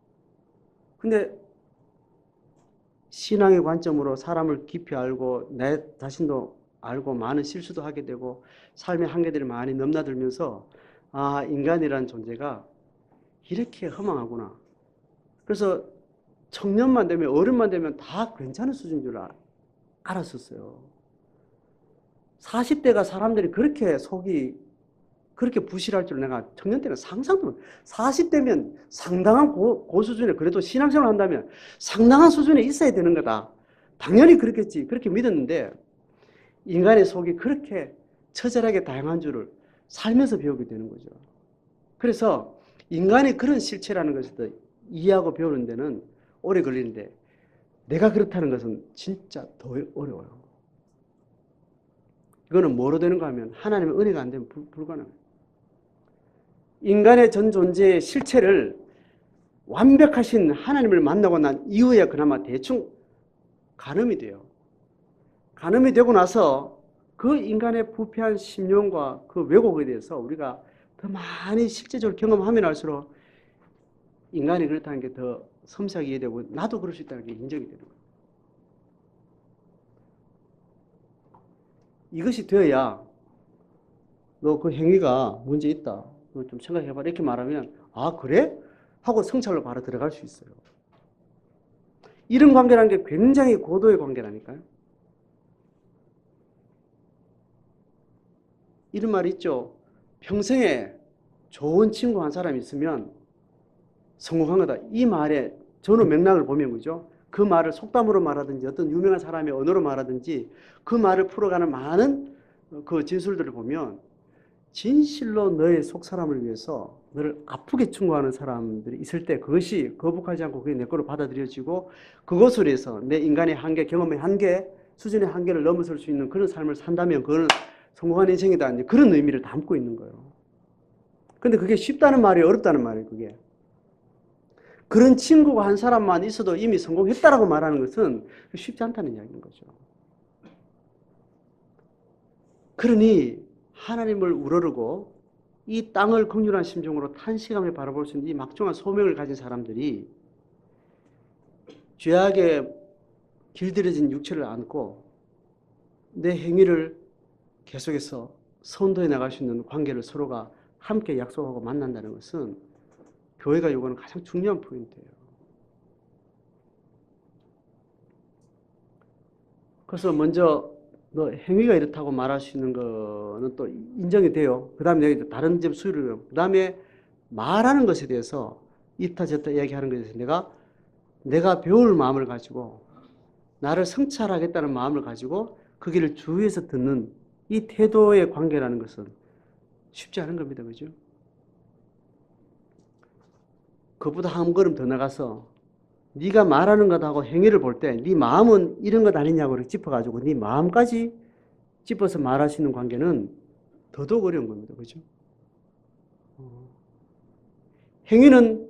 근데 신앙의 관점으로 사람을 깊이 알고 내 자신도 알고 많은 실수도 하게 되고 삶의 한계들이 많이 넘나들면서 아, 인간이라는 존재가 이렇게 허망하구나. 그래서 청년만 되면 어른만 되면 다 괜찮은 수준인 줄 알았었어요. 40대가 사람들이 그렇게 속이 그렇게 부실할 줄 내가 청년 때는 상상도 못. 40대면 상당한 고수준에 그래도 신앙생활 한다면 상당한 수준에 있어야 되는 거다. 당연히 그렇겠지. 그렇게 믿었는데 인간의 속이 그렇게 처절하게 다양한 줄을 살면서 배우게 되는 거죠. 그래서 인간의 그런 실체라는 것을 이해하고 배우는 데는 오래 걸리는데 내가 그렇다는 것은 진짜 더 어려워요. 이거는 뭐로 되는가 하면 하나님의 은혜가 안 되면 불가능해요. 인간의 전 존재의 실체를 완벽하신 하나님을 만나고 난 이후에 그나마 대충 가늠이 돼요. 가늠이 되고 나서 그 인간의 부패한 심령과 그 왜곡에 대해서 우리가 더 많이 실제적으로 경험하면 할수록 인간이 그렇다는 게 더 섬세하게 이해되고 나도 그럴 수 있다는 게 인정이 되는 거예요. 이것이 되어야 너 그 행위가 문제 있다. 너 좀 생각해봐. 이렇게 말하면 아 그래? 하고 성찰로 바로 들어갈 수 있어요. 이런 관계라는 게 굉장히 고도의 관계라니까요. 이런 말이 있죠. 평생에 좋은 친구 한 사람이 있으면 성공한 거다. 이 말의 전후 맥락을 보면 그죠? 그 말을 속담으로 말하든지 어떤 유명한 사람의 언어로 말하든지 그 말을 풀어가는 많은 그 진술들을 보면 진실로 너의 속사람을 위해서 너를 아프게 충고하는 사람들이 있을 때 그것이 거북하지 않고 그게 내 거로 받아들여지고 그것으로 해서 내 인간의 한계, 경험의 한계, 수준의 한계를 넘어설 수 있는 그런 삶을 산다면 그거는 성공한 인생이다. 이제 그런 의미를 담고 있는 거예요. 근데 그게 쉽다는 말이 어렵다는 말이에요, 그게. 그런 친구가 한 사람만 있어도 이미 성공했다라고 말하는 것은 쉽지 않다는 이야기인 거죠. 그러니 하나님을 우러르고 이 땅을 긍휼한 심정으로 탄식하며 바라볼 수 있는 이 막중한 소명을 가진 사람들이 죄악에 길들여진 육체를 안고 내 행위를 계속해서 선도해 나갈 수 있는 관계를 서로가 함께 약속하고 만난다는 것은 교회가 요구하는 가장 중요한 포인트예요. 그래서 먼저 너 행위가 이렇다고 말할 수 있는 거는 또 인정이 돼요. 그 다음에 여기 다른 점 수요를, 그 다음에 말하는 것에 대해서 이타 저타 이야기하는 것에 대해서 내가 배울 마음을 가지고 나를 성찰하겠다는 마음을 가지고 그 길을 주위에서 듣는 이 태도의 관계라는 것은 쉽지 않은 겁니다. 그죠? 그보다 한 걸음 더 나가서 네가 말하는 것하고 행위를 볼 때 네 마음은 이런 것 아니냐고 이렇게 짚어가지고 네 마음까지 짚어서 말할 수 있는 관계는 더더욱 어려운 겁니다. 그죠? 행위는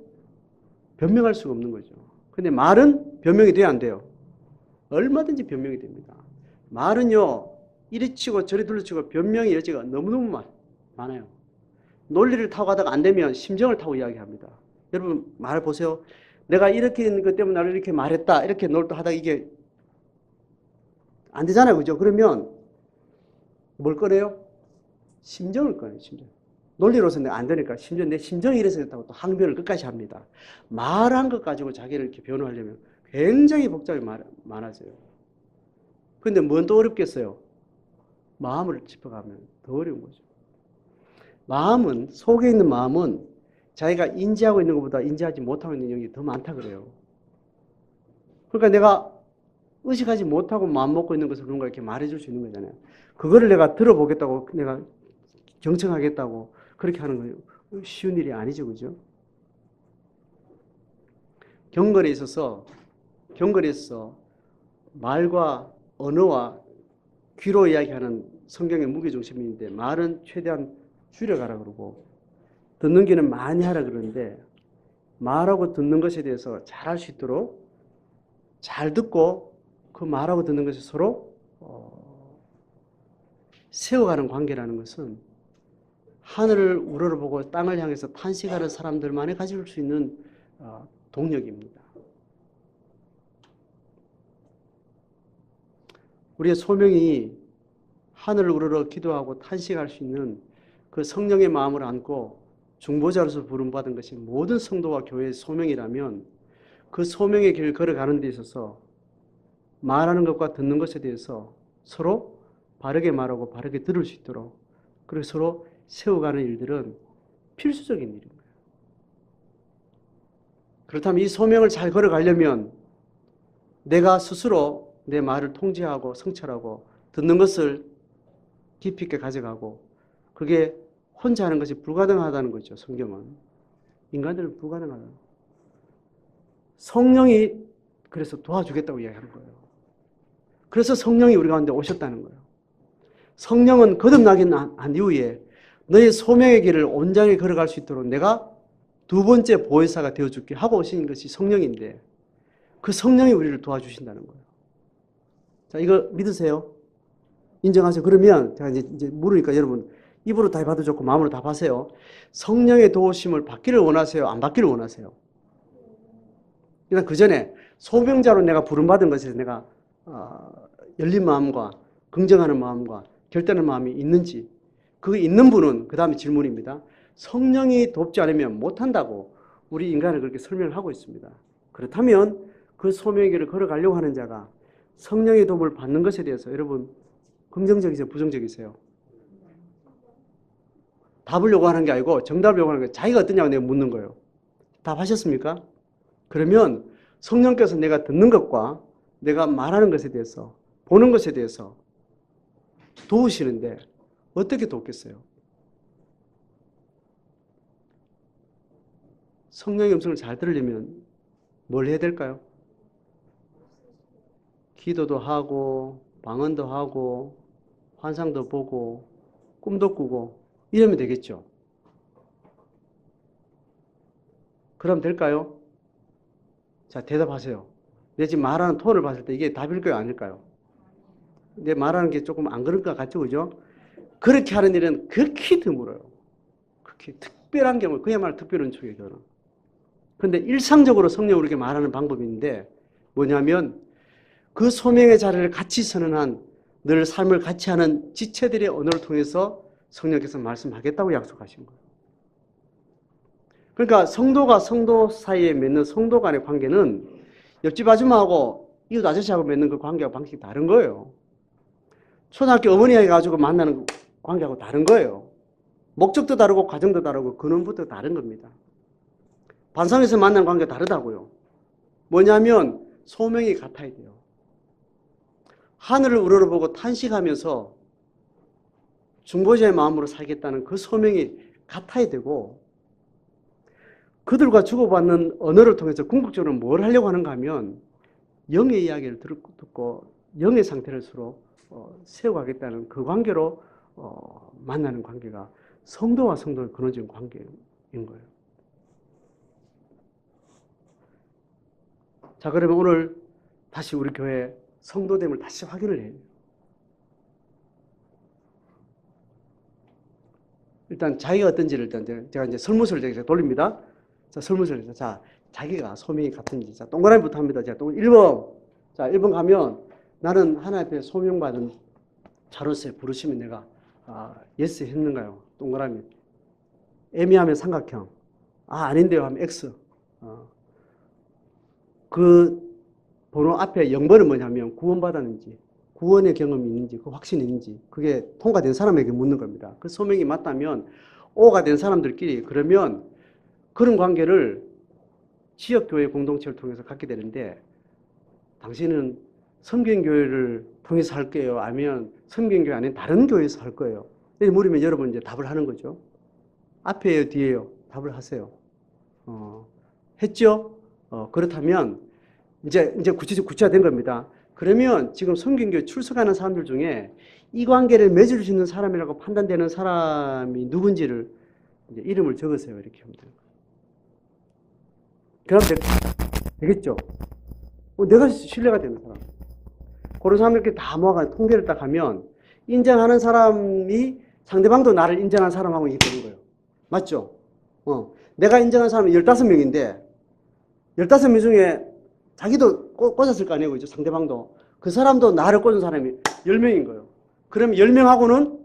변명할 수가 없는 거죠. 근데 말은 변명이 돼야 안 돼요. 얼마든지 변명이 됩니다. 말은요, 이리 치고 저리 둘러치고 변명의 여지가 너무너무 많아요. 논리를 타고 가다가 안 되면 심정을 타고 이야기합니다. 여러분 말 보세요. 내가 이렇게 있는 것 때문에 나를 이렇게 말했다. 이렇게 놀다 이게 안 되잖아요. 그죠? 그러면 뭘 꺼내요? 심정을 꺼내요. 심정. 논리로서는 안 되니까 심지어 내 심정이 이래서 됐다고 또 항변을 끝까지 합니다. 말한 것 가지고 자기를 이렇게 변호하려면 굉장히 복잡이 많아져요. 근데 뭔 또 어렵겠어요? 마음을 짚어가면 더 어려운 거죠. 마음은, 속에 있는 마음은 자기가 인지하고 있는 것보다 인지하지 못하고 있는 영역이 더 많다 그래요. 그러니까 내가 의식하지 못하고 마음 먹고 있는 것을 누군가 이렇게 말해줄 수 있는 거잖아요. 그거를 내가 들어보겠다고 내가 경청하겠다고 그렇게 하는 거예요. 쉬운 일이 아니죠. 그죠? 경건에 있어서 말과 언어와 귀로 이야기하는 성경의 무게중심인데 말은 최대한 줄여가라 그러고 듣는 귀는 많이 하라 그러는데 말하고 듣는 것에 대해서 잘할 수 있도록 잘 듣고 그 말하고 듣는 것이 서로 세워가는 관계라는 것은 하늘을 우러러보고 땅을 향해서 탄식하는 사람들만이 가질 수 있는 동력입니다. 우리의 소명이 하늘을 우러러 기도하고 탄식할 수 있는 그 성령의 마음을 안고 중보자로서 부름받은 것이 모든 성도와 교회의 소명이라면 그 소명의 길을 걸어가는 데 있어서 말하는 것과 듣는 것에 대해서 서로 바르게 말하고 바르게 들을 수 있도록 그리고 서로 세워가는 일들은 필수적인 일인 거예요. 그렇다면 이 소명을 잘 걸어가려면 내가 스스로 내 말을 통제하고 성찰하고 듣는 것을 깊이 있게 가져가고 그게 혼자 하는 것이 불가능하다는 거죠. 성경은. 인간들은 불가능하다. 성령이 그래서 도와주겠다고 이야기하는 거예요. 그래서 성령이 우리 가운데 오셨다는 거예요. 성령은 거듭나기 한 이후에 너의 소명의 길을 온전히 걸어갈 수 있도록 내가 두 번째 보혜사가 되어줄게 하고 오신 것이 성령인데 그 성령이 우리를 도와주신다는 거예요. 자, 이거 믿으세요? 인정하세요? 그러면 제가 이제 물으니까 여러분 입으로 답해도 좋고 마음으로 답하세요. 성령의 도우심을 받기를 원하세요? 안 받기를 원하세요? 일단 그 전에 소명자로 내가 부름받은 것에 내가 열린 마음과 긍정하는 마음과 결단하는 마음이 있는지 그게 있는 분은 그 다음에 질문입니다. 성령이 돕지 않으면 못한다고 우리 인간을 그렇게 설명을 하고 있습니다. 그렇다면 그 소명의 길을 걸어가려고 하는 자가 성령의 도움을 받는 것에 대해서 여러분 긍정적이세요? 부정적이세요? 답을 요구하는 게 아니고 정답을 요구하는 게 자기가 어떠냐고 내가 묻는 거예요. 답하셨습니까? 그러면 성령께서 내가 듣는 것과 내가 말하는 것에 대해서 보는 것에 대해서 도우시는데 어떻게 돕겠어요? 성령의 음성을 잘 들으려면 뭘 해야 될까요? 기도도 하고 방언도 하고 환상도 보고 꿈도 꾸고 이러면 되겠죠. 그럼 될까요? 자, 대답하세요. 내 지금 말하는 톤을 봤을 때 이게 답일까요? 아닐까요? 내 말하는 게 조금 안 그럴 것 같죠? 그죠? 그렇게 하는 일은 극히 드물어요. 극히 특별한 경우, 그야말로 특별한 축이에요, 저는. 근데 일상적으로 성령 우리에게 말하는 방법이 있는데 뭐냐면 그 소명의 자리를 같이 선언한 늘 삶을 같이 하는 지체들의 언어를 통해서 성령께서 말씀하겠다고 약속하신 거예요. 그러니까 성도가 성도 사이에 맺는 성도 간의 관계는 옆집 아줌마하고 이웃 아저씨하고 맺는 그 관계와 방식이 다른 거예요. 초등학교 어머니하고 가지고 만나는 관계하고 다른 거예요. 목적도 다르고 과정도 다르고 근원부터 다른 겁니다. 반상에서 만나는 관계가 다르다고요. 뭐냐면 소명이 같아야 돼요. 하늘을 우러러보고 탄식하면서 중보자의 마음으로 살겠다는 그 소명이 같아야 되고 그들과 주고받는 언어를 통해서 궁극적으로 뭘 하려고 하는가 하면 영의 이야기를 듣고 영의 상태를 서로 세워가겠다는 그 관계로 만나는 관계가 성도와 성도의 근원적인 관계인 거예요. 자, 그러면 오늘 다시 우리 교회 성도됨을 다시 확인을 해요. 일단 자기가 어떤지를 일단 제가 이제 설문서를 제가 돌립니다. 자, 설문서를 자, 자기가 소명이 같은지. 자, 동그라미부터 합니다. 자, 1번. 자, 1번 가면 나는 하나님 앞에 소명받은 자로서 부르시면 내가 예스 했는가요? 동그라미. 애매하면 삼각형. 아닌데요 하면 X. 그 번호 앞에 0번은 뭐냐면 구원받았는지, 구원의 경험이 있는지, 그 확신이 있는지, 그게 통과된 사람에게 묻는 겁니다. 그 소명이 맞다면 O가 된 사람들끼리 그러면 그런 관계를 지역교회 공동체를 통해서 갖게 되는데 당신은 섬김교회를 통해서 할 거예요? 아니면 섬김교회 아닌 다른 교회에서 할 거예요? 이렇게 물으면 여러분 이제 답을 하는 거죠. 앞에요, 뒤에요? 답을 하세요. 했죠? 그렇다면 이제 구체화된 겁니다. 그러면 지금 섬김교회 출석하는 사람들 중에 이 관계를 맺을 수 있는 사람이라고 판단되는 사람이 누군지를 이제 이름을 적으세요. 이렇게 하면 돼요. 그럼 되겠죠? 내가 신뢰가 되는 사람. 그런 사람들 이렇게 다 모아가지고 통계를 딱 하면 인정하는 사람이 상대방도 나를 인정한 사람하고 이게 되는 거예요. 맞죠? 내가 인정한 사람이 15명인데 15명 중에 자기도 꽂았을 거 아니에요. 그죠? 상대방도. 그 사람도 나를 꽂은 사람이 10명인 거예요. 그럼 10명하고는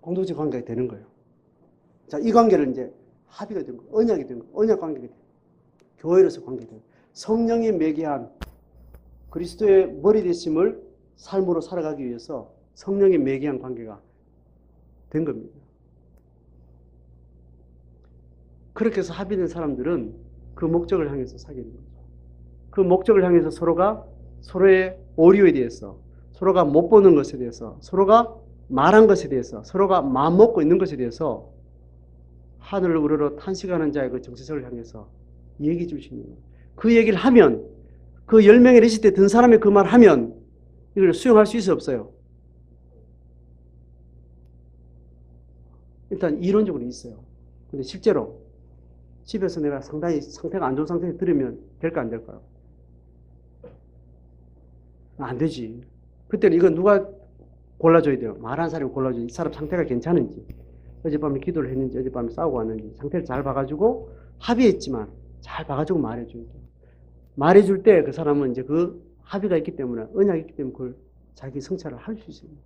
공동체 관계가 되는 거예요. 자, 이 관계를 이제 합의가 된 거예요. 언약이 된 거예요. 언약 관계가 된 거예요. 교회로서 관계가 된 거예요. 성령이 매개한 그리스도의 머리 되심을 삶으로 살아가기 위해서 성령이 매개한 관계가 된 겁니다. 그렇게 해서 합의된 사람들은 그 목적을 향해서 사귀는 거죠. 그 목적을 향해서 서로가 서로의 오류에 대해서, 서로가 못 보는 것에 대해서, 서로가 말한 것에 대해서, 서로가 마음먹고 있는 것에 대해서 하늘을 우러러 탄식하는 자의 그 정체성을 향해서 얘기해 줄 수 있는 거예요. 그 얘기를 하면, 그 10명의 리스트에 든 사람이 그 말 하면 이걸 수용할 수 있어요, 없어요? 일단 이론적으로 있어요. 근데 실제로 집에서 내가 상당히 상태가 안 좋은 상태에서 들으면 될까 안 될까요? 안 되지. 그때는 이건 누가 골라줘야 돼요? 말하는 사람이 골라줘야 이 사람 상태가 괜찮은지, 어젯밤에 기도를 했는지, 어젯밤에 싸우고 왔는지 상태를 잘 봐가지고 합의했지만 잘 봐가지고 말해줘야 돼요. 말해줄 때 그 사람은 이제 그 합의가 있기 때문에, 언약이 있기 때문에 그걸 자기 성찰을 할 수 있습니다.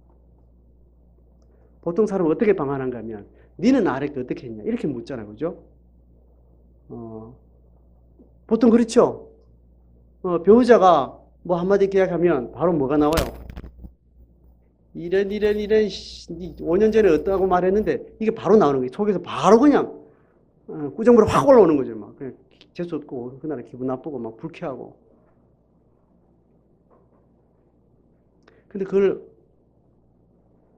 보통 사람은 어떻게 방한한가 하면 니는 나를 어떻게 했냐 이렇게 묻잖아요. 그죠? 보통 그렇죠. 배우자가 뭐 한마디 계약하면 바로 뭐가 나와요? 이런 5년 전에 어떠하고 말했는데 이게 바로 나오는 거예요. 속에서 바로 그냥 꾸정부로 확 올라오는 거죠. 막 그냥 재수 없고 그날 기분 나쁘고 막 불쾌하고. 근데 그걸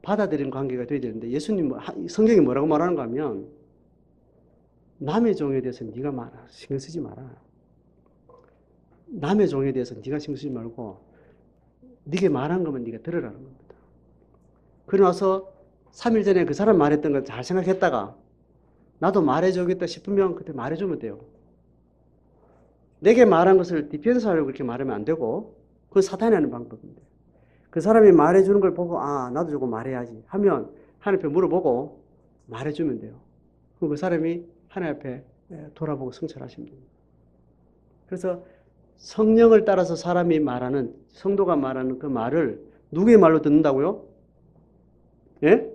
받아들이는 관계가 돼야 되는데 예수님 성경이 뭐라고 말하는가 하면 남의 종에 대해서 네가 신경 쓰지 마라. 남의 종에 대해서 네가 신경 쓰지 말고 네게 말한 거면 네가 들으라는 겁니다. 그러고 나서 3일 전에 그 사람 말했던 걸 잘 생각했다가 나도 말해주겠다 싶으면 그때 말해주면 돼요. 내게 말한 것을 디펜스하려고 그렇게 말하면 안 되고 그건 사탄이 하는 방법입니다. 그 사람이 말해주는 걸 보고 나도 저거 말해야지 하면 하나님 앞에 물어보고 말해주면 돼요. 그럼 그 사람이 하나님 앞에 돌아보고 성찰하시면 됩니다. 그래서 성령을 따라서 사람이 말하는, 성도가 말하는 그 말을 누구의 말로 듣는다고요? 예?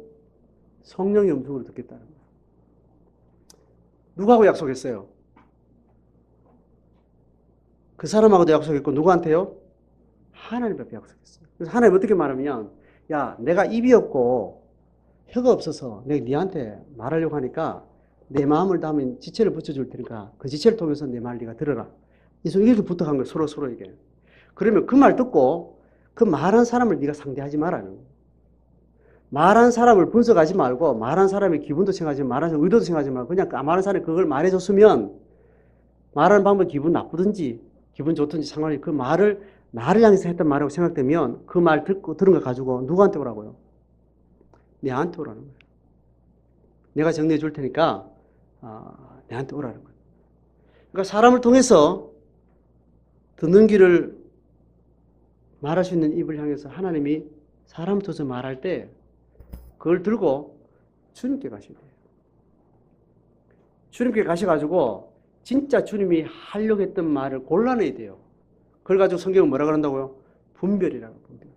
성령의 음성으로 듣겠다는 거예요. 누구하고 약속했어요? 그 사람하고도 약속했고 누구한테요? 하나님 앞에 약속했어요. 그래서 하나님 어떻게 말하면 야, 내가 입이 없고 혀가 없어서 내가 네한테 말하려고 하니까 내 마음을 담은 지체를 붙여줄 테니까 그 지체를 통해서 내 말 네가 들어라. 이렇게 부탁한 거예요. 서로에게. 그러면 그 말 듣고 그 말한 사람을 네가 상대하지 말라는 거예요. 말한 사람을 분석하지 말고 말한 사람의 기분도 생각하지 말고 말한 사람의 의도도 생각하지 말고 그냥 말한 사람이 그걸 말해줬으면 말하는 방법이 기분 나쁘든지 기분 좋든지 상관없이 그 말을 나를 향해서 했던 말이라고 생각되면 그 말 듣고 들은 거 가지고 누구한테 오라고요? 내한테 오라는 거예요. 내가 정리해 줄 테니까 내한테 오라는 거예요. 그러니까 사람을 통해서 듣는 길을 말할 수 있는 입을 향해서 하나님이 사람을 통해서 말할 때 그걸 들고 주님께 가셔야 돼요. 주님께 가셔가지고 진짜 주님이 하려고 했던 말을 골라내야 돼요. 그걸 가지고 성경은 뭐라 그런다고요? 분별이라고. 분별.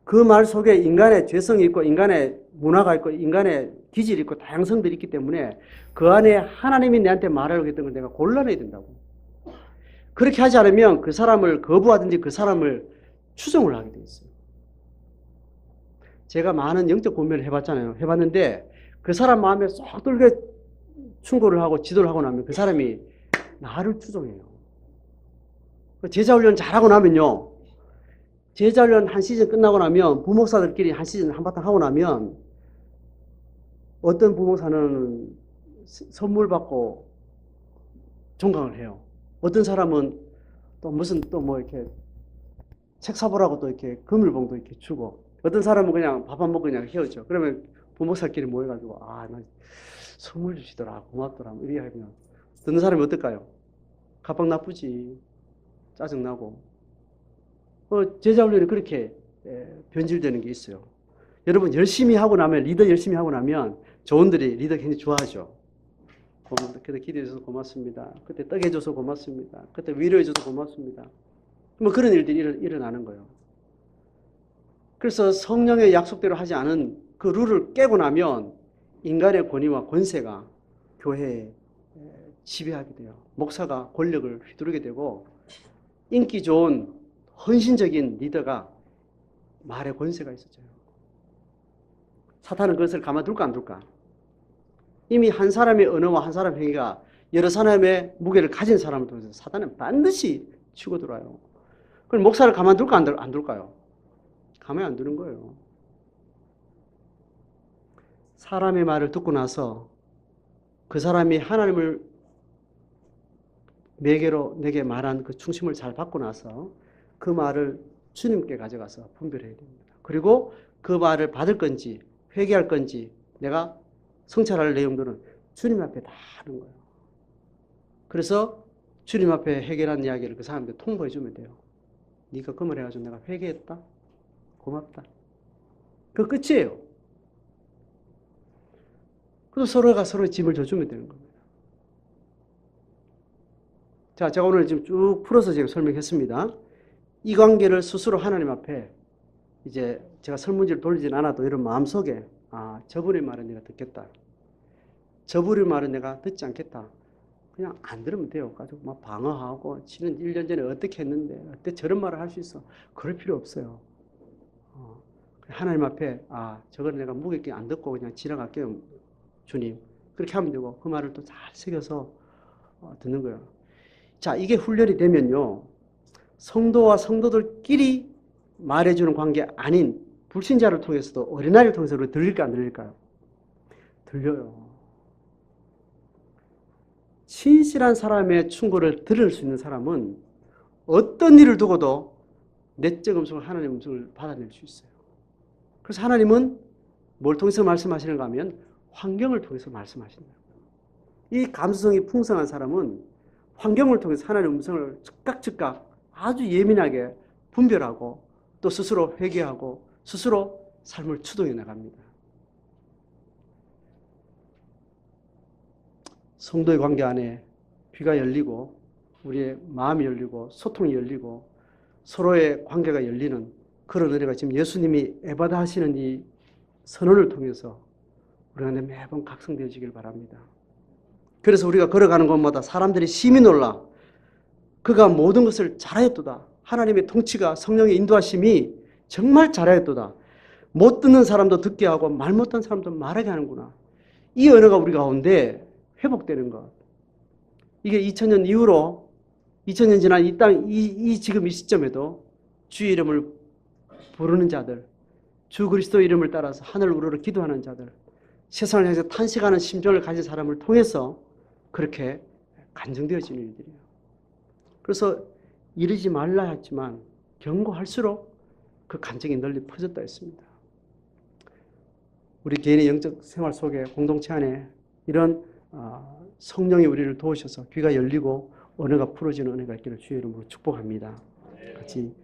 그 말 속에 인간의 죄성이 있고 인간의 문화가 있고 인간의 기질이 있고 다양성들이 있기 때문에 그 안에 하나님이 내한테 말하려고 했던 걸 내가 골라내야 된다고. 그렇게 하지 않으면 그 사람을 거부하든지 그 사람을 추종을 하게 돼 있어요. 제가 많은 영적 고민을 해봤잖아요. 해봤는데 그 사람 마음에 쏙 들게 충고를 하고 지도를 하고 나면 그 사람이 나를 추종해요. 제자훈련 잘하고 나면요. 제자훈련 한 시즌 끝나고 나면 부목사들끼리 한 시즌 한바탕 하고 나면 어떤 부목사는 선물 받고 종강을 해요. 어떤 사람은 또 무슨 또 뭐 이렇게 책 사보라고 또 이렇게 금일봉도 이렇게 주고 어떤 사람은 그냥 밥 안 먹고 그냥 헤어져. 그러면 부목사끼리 모여가지고 나 선물 주시더라 고맙더라 이렇게 하면 듣는 사람이 어떨까요? 가방 나쁘지 짜증나고 제자훈련이 그렇게 변질되는 게 있어요. 여러분 열심히 하고 나면 리더 열심히 하고 나면 조원들이 리더 굉장히 좋아하죠. 그때 기도해줘서 고맙습니다. 그때 떡 해줘서 고맙습니다. 그때 위로해줘서 고맙습니다. 뭐 그런 일들이 일어나는 거예요. 그래서 성령의 약속대로 하지 않은 그 룰을 깨고 나면 인간의 권위와 권세가 교회에 지배하게 돼요. 목사가 권력을 휘두르게 되고 인기 좋은 헌신적인 리더가 말의 권세가 있어져요. 사탄은 그것을 가만둘까 안 둘까? 이미 한 사람의 언어와 한 사람의 행위가 여러 사람의 무게를 가진 사람을 통해서 사탄은 반드시 치고 들어와요. 그럼 목사를 가만둘까 안 둘까요? 가만히 안 두는 거예요. 사람의 말을 듣고 나서 그 사람이 하나님을 매개로 내게 말한 그 중심을 잘 받고 나서 그 말을 주님께 가져가서 분별해야 됩니다. 그리고 그 말을 받을 건지 회개할 건지 내가 성찰할 내용들은 주님 앞에 다 하는 거예요. 그래서 주님 앞에 해결한 이야기를 그 사람한테 통보해 주면 돼요. 네가 그 말 해가지고 내가 회개했다. 고맙다. 그 끝이에요. 그래서 서로가 서로의 짐을 져주면 되는 겁니다. 자, 제가 오늘 지금 쭉 풀어서 제가 설명했습니다. 이 관계를 스스로 하나님 앞에 이제 제가 설문지를 돌리진 않아도 이런 마음속에 아, 저분의 말은 내가 듣겠다. 저분의 말은 내가 듣지 않겠다. 그냥 안 들으면 돼요. 가지고 막 방어하고 지는 1년 전에 어떻게 했는데 어떻게 저런 말을 할 수 있어. 그럴 필요 없어요. 하나님 앞에 아, 저걸 내가 무게 있게 안 듣고 그냥 지나갈게요. 주님. 그렇게 하면 되고 그 말을 또 잘 새겨서 듣는 거예요. 자, 이게 훈련이 되면요. 성도와 성도들끼리 말해주는 관계 아닌 불신자를 통해서도 어린아이를 통해서 들릴까 안 들릴까요? 들려요. 신실한 사람의 충고를 들을 수 있는 사람은 어떤 일을 두고도 내적 음성을 하나님의 음성을 받아낼 수 있어요. 그래서 하나님은 뭘 통해서 말씀하시는가 하면 환경을 통해서 말씀하신다. 이 감수성이 풍성한 사람은 환경을 통해서 하나님의 음성을 즉각 아주 예민하게 분별하고 또 스스로 회개하고 스스로 삶을 추동해 나갑니다. 성도의 관계 안에 귀가 열리고 우리의 마음이 열리고 소통이 열리고 서로의 관계가 열리는 그런 은혜가 지금 예수님이 에바다 하시는 이 선언을 통해서 우리 안에 매번 각성되어지길 바랍니다. 그래서 우리가 걸어가는 곳마다 사람들이 심히 놀라 그가 모든 것을 잘하였도다. 하나님의 통치가 성령의 인도하심이 정말 잘하였도다. 못 듣는 사람도 듣게 하고 말 못한 사람도 말하게 하는구나. 이 언어가 우리 가운데 회복되는 것. 이게 2000년 이후로 2000년 지난 이 땅, 지금 이 시점에도 주의 이름을 부르는 자들, 주 그리스도 이름을 따라서 하늘 우러러 기도하는 자들, 세상을 향해서 탄식하는 심정을 가진 사람을 통해서 그렇게 간증되어지는 일들이에요. 그래서 이르지 말라 했지만 경고할수록 그 간증이 널리 퍼졌다 했습니다. 우리 개인의 영적 생활 속에 공동체 안에 이런 성령이 우리를 도우셔서 귀가 열리고 언어가 풀어지는 은혜가 있기를 주의 이름으로 축복합니다. 같이